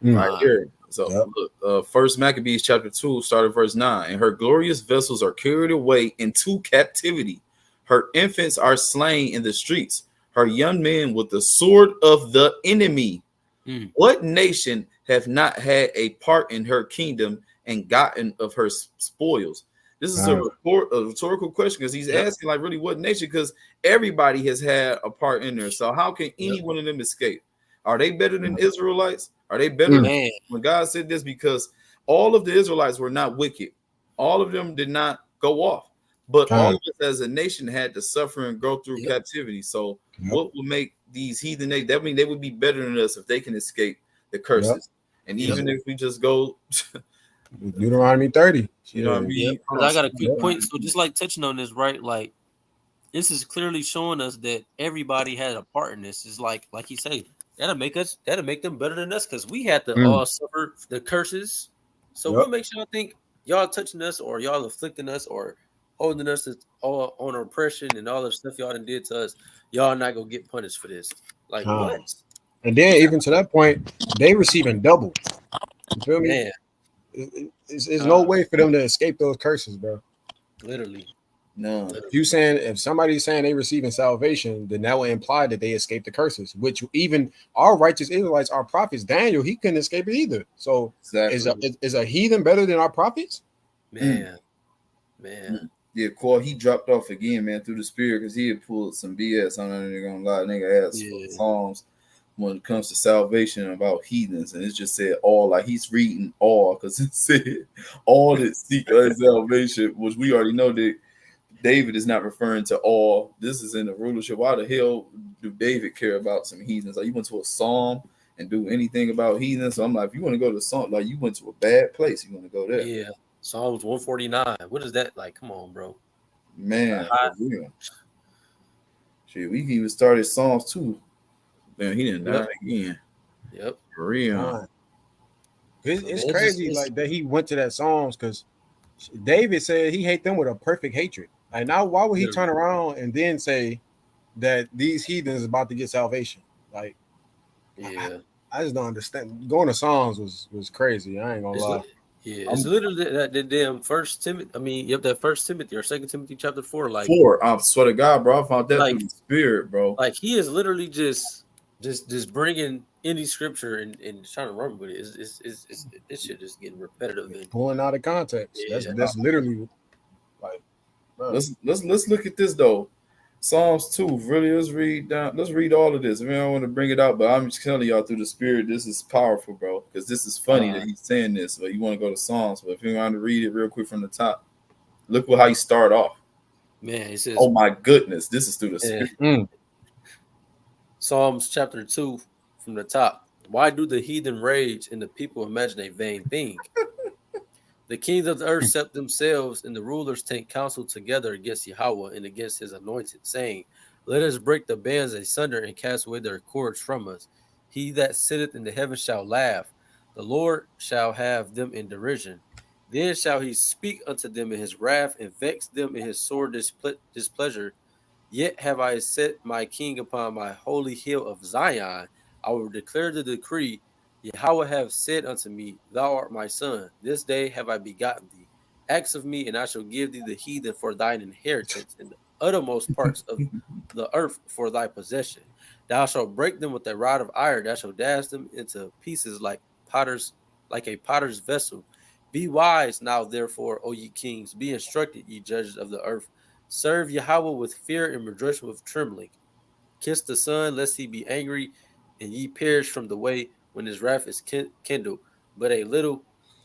right here. So look, First Maccabees chapter 2, start at verse 9. And her glorious vessels are carried away into captivity. Her infants are slain in the streets. Her young men with the sword of the enemy. What nation have not had a part in her kingdom and gotten of her spoils? This is a rhetorical question because he's asking, like, really, what nation? Because everybody has had a part in there. So how can any one of them escape? Are they better than Israelites? Are they better than when God said this? Because all of the Israelites were not wicked. All of them did not go off. But all of us as a nation had to suffer and go through captivity. So what will make these heathen nations? That mean they would be better than us if they can escape the curses. And even if we just go Deuteronomy 30. You know what I mean? I got a quick point. So just like touching on this, right? Like, this is clearly showing us that everybody had a part in this. It's like he said, that'll make them better than us because we had to all suffer the curses. So what makes y'all think y'all touching us or y'all afflicting us or holding us all on oppression and all the stuff y'all done did to us? Y'all not gonna get punished for this. Like what? And then even to that point, they receiving double. You feel me? Man. There's no way for them to escape those curses, bro. Literally. No. If somebody's saying they receiving salvation, then that would imply that they escaped the curses, which even our righteous Israelites, our prophets, Daniel, he couldn't escape it either. So is a heathen better than our prophets? Man. Yeah, Cole, he dropped off again, man, through the spirit because he had pulled some BS. I'm not even gonna lie, nigga asked for Psalms when it comes to salvation about heathens, and it just said all, like he's reading all because it said all that seek salvation, which we already know that David is not referring to all. This is in the rulership. Why the hell do David care about some heathens? Like, you went to a psalm and do anything about heathens? So I'm like, if you want to go to Psalm, like you went to a bad place, you want to go there. Yeah, Psalms 149. What is that? Like, come on, bro. Man, shit, we even started Psalms 2. Man, he didn't die again. Yep. For real. It's crazy like that he went to that Psalms because David said he hate them with a perfect hatred. Like, now why would he turn around and then say that these heathens is about to get salvation? Like, I just don't understand. Going to Psalms was crazy. I ain't gonna lie. It's literally that damn First Timothy. I mean, that First Timothy or Second Timothy chapter 4. Like 4. I swear to God, bro, I found that through the spirit, bro. Like he is literally just bringing any scripture and trying to run with it. This shit is getting repetitive. And Pulling out of context. yeah, That's literally like, bro. Let's look at this though. Psalms 2. Really, let's read all of this. I mean, I don't want to bring it out, but I'm just telling y'all through the spirit, this is powerful, bro. Because this is funny that he's saying this, but you want to go to Psalms. But if you want to read it real quick from the top, look how you start off. man, it says, oh my goodness, this is through the spirit. Psalms chapter 2 from the top. Why do the heathen rage and the people imagine a vain thing? The kings of the earth set themselves, and the rulers take counsel together against Yahawah and against his anointed, saying, let us break the bands asunder and cast away their cords from us. He that sitteth in the heavens shall laugh. The Lord shall have them in derision. Then shall he speak unto them in his wrath and vex them in his sore displeasure. Yet have I set my king upon my holy hill of Zion. I will declare the decree. Yahawah have said unto me, thou art my son. This day have I begotten thee. Ask of me, and I shall give thee the heathen for thine inheritance, and the uttermost parts of the earth for thy possession. Thou shalt break them with a rod of iron. Thou shalt dash them into pieces like a potter's vessel. Be wise now, therefore, O ye kings. Be instructed, ye judges of the earth. Serve Yahawah with fear and rejoice with trembling. Kiss the Son, lest he be angry, and ye perish from the way when his wrath is kindled. But a little,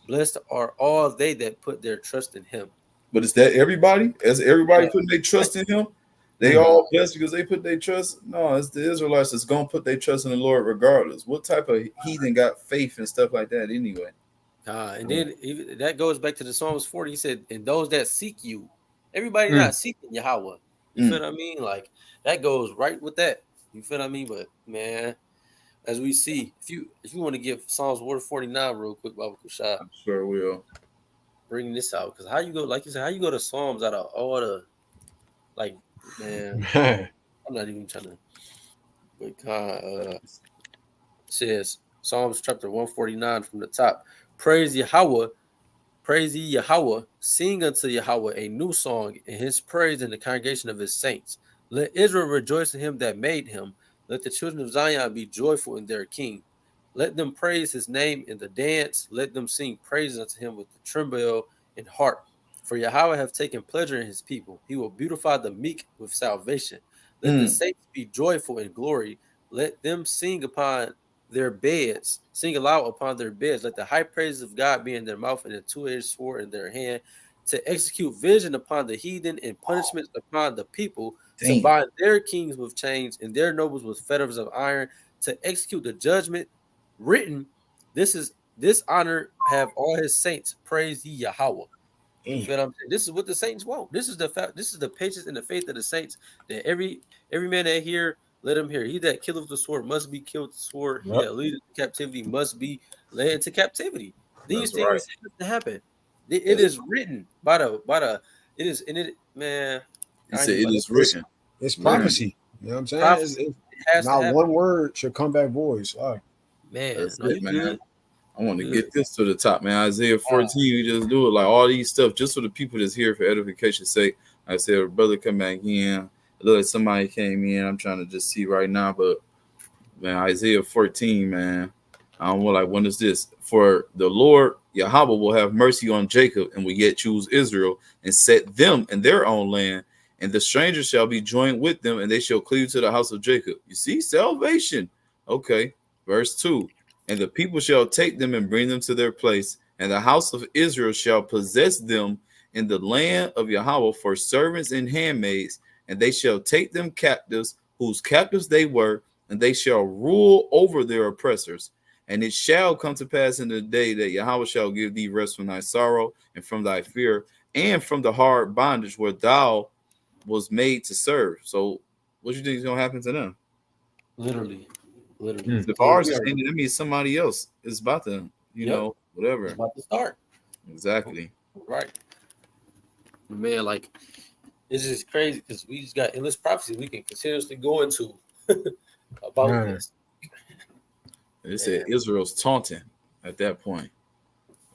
blessed are all they that put their trust in him. But is that everybody? As everybody putting their trust in him? They all blessed because they put their trust? No, it's the Israelites that's going to put their trust in the Lord regardless. What type of heathen got faith and stuff like that anyway? And then that goes back to the Psalms 40. He said, and those that seek you, everybody not seeking Yahawah. You feel what I mean? Like, that goes right with that. You feel what I mean? But, man, as we see, if you want to give Psalms 149 real quick, Baba Kushah, I sure will. Bring this out. Because how you go, like you said, how you go to Psalms out of all the, like, man, I'm not even trying to. But says Psalms chapter 149 from the top. Praise Yahawah, praise ye Yahawah, sing unto Yahawah a new song, in his praise in the congregation of his saints. Let Israel rejoice in him that made him. Let the children of Zion be joyful in their king. Let them praise his name in the dance. Let them sing praises unto him with the timbrel and harp. For Yahawah have taken pleasure in his people. He will beautify the meek with salvation. Let the saints be joyful in glory. Let them sing upon their beds, sing aloud upon their beds. Let the high praises of God be in their mouth and a two-edged sword in their hand, to execute vision upon the heathen and punishments upon the people, to bind their kings with chains and their nobles with fetters of iron, to execute the judgment written. This honor have all his saints. Praise ye Yahawah. You feel what I'm saying? This is what the saints want. This is the fact. This is the patience and the faith of the saints, that every man that hear, let him hear. He that killeth the sword must be killed with the sword. He that leadeth to captivity must be led into captivity. These things have to happen. It is written by the. It is in it, man. He said it is written. It's prophecy. You know what I'm saying? Prophecy. Not one word should come back void. Sorry. Man, that's no, it, man. Good. I want to get this to the top, man. Isaiah 14, we just do it like all these stuff just for the people that's here for edification's sake. I said, brother, come back in. It looked like somebody came in. I'm trying to just see right now, but man, Isaiah 14, man. I don't know, like, when is this? For the Lord Yahawah will have mercy on Jacob and will yet choose Israel and set them in their own land. And the strangers shall be joined with them, and they shall cleave to the house of Jacob. You see, salvation. Okay, verse 2. And the people shall take them and bring them to their place, and the house of Israel shall possess them in the land of Yahawah for servants and handmaids, and they shall take them captives, whose captives they were, and they shall rule over their oppressors. And it shall come to pass in the day that Yahawah shall give thee rest from thy sorrow and from thy fear and from the hard bondage where thou was made to serve. So what you think is going to happen to them? Literally. If ours is ending, that means somebody else is about to, you know, whatever. It's about to start. Exactly. Right. Man, like, it's just crazy because we just got endless prophecy we can continuously go into about this. They said Israel's taunting at that point.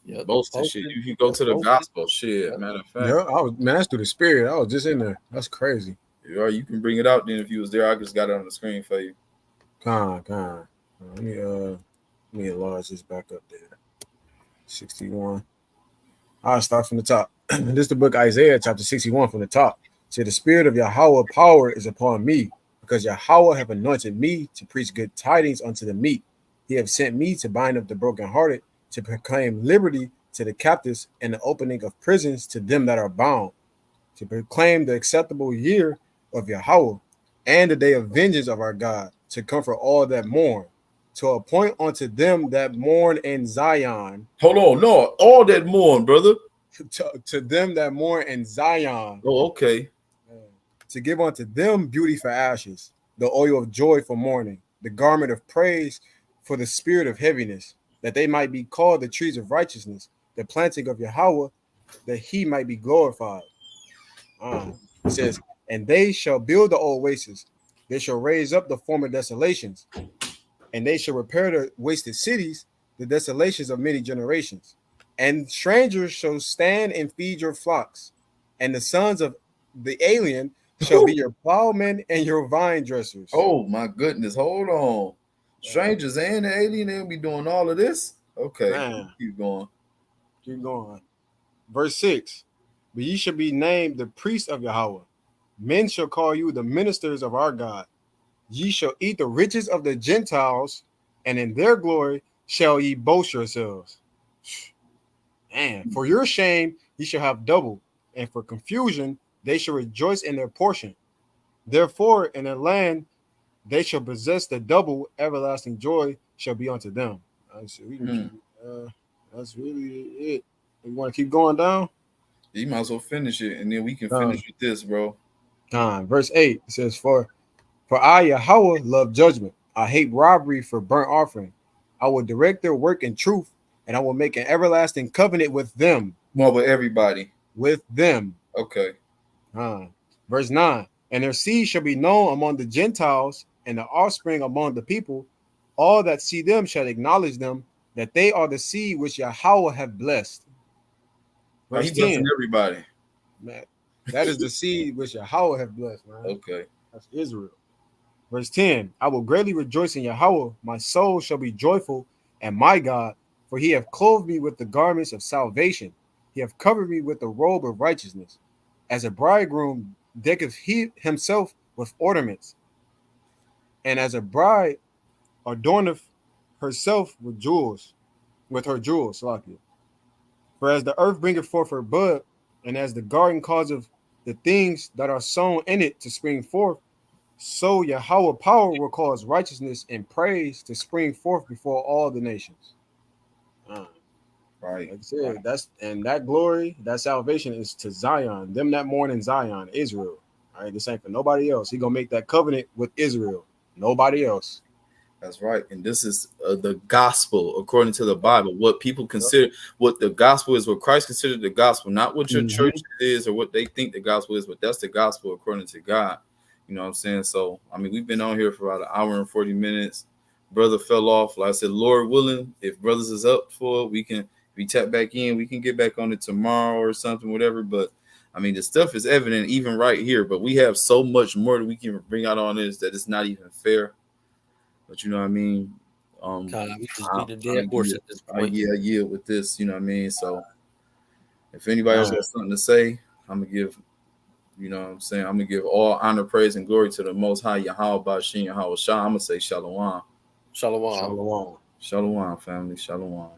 Yeah, boasting shit. You can go to the gospel shit. Matter of fact. Yeah, that's through the spirit. I was just in there. That's crazy. Or you can bring it out then if you was there. I just got it on the screen for you. Con. Let me enlarge this back up there. 61. I'll start from the top. This is the book Isaiah, chapter 61 from the top. Say, the spirit of Yahawah power is upon me, because Yahawah have anointed me to preach good tidings unto the meek. He have sent me to bind up the brokenhearted, to proclaim liberty to the captives, and the opening of prisons to them that are bound, to proclaim the acceptable year of Yahawah, and the day of vengeance of our God, to comfort all that mourn, to appoint unto them that mourn in Zion. Hold on, no, all that mourn, brother. To them that mourn in Zion. Oh, okay. To give unto them beauty for ashes, the oil of joy for mourning, the garment of praise for the spirit of heaviness, that they might be called the trees of righteousness, the planting of Yahawah, that he might be glorified. It says, and they shall build the old wastes, they shall raise up the former desolations, and they shall repair the wasted cities, the desolations of many generations. And strangers shall stand and feed your flocks, and the sons of the alien shall be your plowmen and your vine dressers. Oh my goodness, hold on. Strangers and the alien, they'll be doing all of this. Okay, man. Keep going. Keep going. Verse 6. But ye shall be named the priests of Yahawah. Men shall call you the ministers of our God. Ye shall eat the riches of the Gentiles, and in their glory shall ye boast yourselves. And for your shame ye shall have double, and for confusion they shall rejoice in their portion. Therefore in their land they shall possess the double, everlasting joy shall be unto them. So we can that's really it. You want to keep going down? You might as well finish it, and then we can finish with this, bro. Verse 8 it says, For I, Yahawah, love judgment. I hate robbery for burnt offering. I will direct their work in truth, and I will make an everlasting covenant with them. More with everybody. With them. Okay. Verse 9. And their seed shall be known among the Gentiles, and the offspring among the people. All that see them shall acknowledge them, that they are the seed which Yahawah have blessed. Verse 10. Everybody. Man, that is the seed which Yahawah have blessed, man. Okay. That's Israel. Verse 10. I will greatly rejoice in Yahawah. My soul shall be joyful, and my God, for he hath clothed me with the garments of salvation. He hath covered me with the robe of righteousness. As a bridegroom decketh he himself with ornaments, and as a bride adorneth herself with jewels, with her jewels. For as the earth bringeth forth her bud, and as the garden causeth the things that are sown in it to spring forth, so Yahawah power will cause righteousness and praise to spring forth before all the nations. Right. Like I said, that glory, that salvation is to Zion, them that mourn in Zion, Israel. All right, this ain't for nobody else. He gonna make that covenant with Israel, nobody else. That's right. And this is the gospel according to the Bible. What people consider, what the gospel is, what Christ considered the gospel, not what your church is or what they think the gospel is, but that's the gospel according to God. You know what I'm saying? So, I mean, we've been on here for about an hour and 40 minutes. Brother fell off. Like I said, Lord willing, if brothers is up for it, we tap back in. We can get back on it tomorrow or something, whatever. But I mean, the stuff is evident even right here. But we have so much more that we can bring out on this that it's not even fair. But you know what I mean? We just beat the dead horse at this point. Yeah, with this, you know what I mean? So if anybody else has something to say, I'm gonna give, you know what I'm saying? I'm gonna give all honor, praise, and glory to the Most High Yahawah Bashin Yahawah Shah. I'm gonna say Shalom. Shalom. Shalom. Shalom, family. Shalom.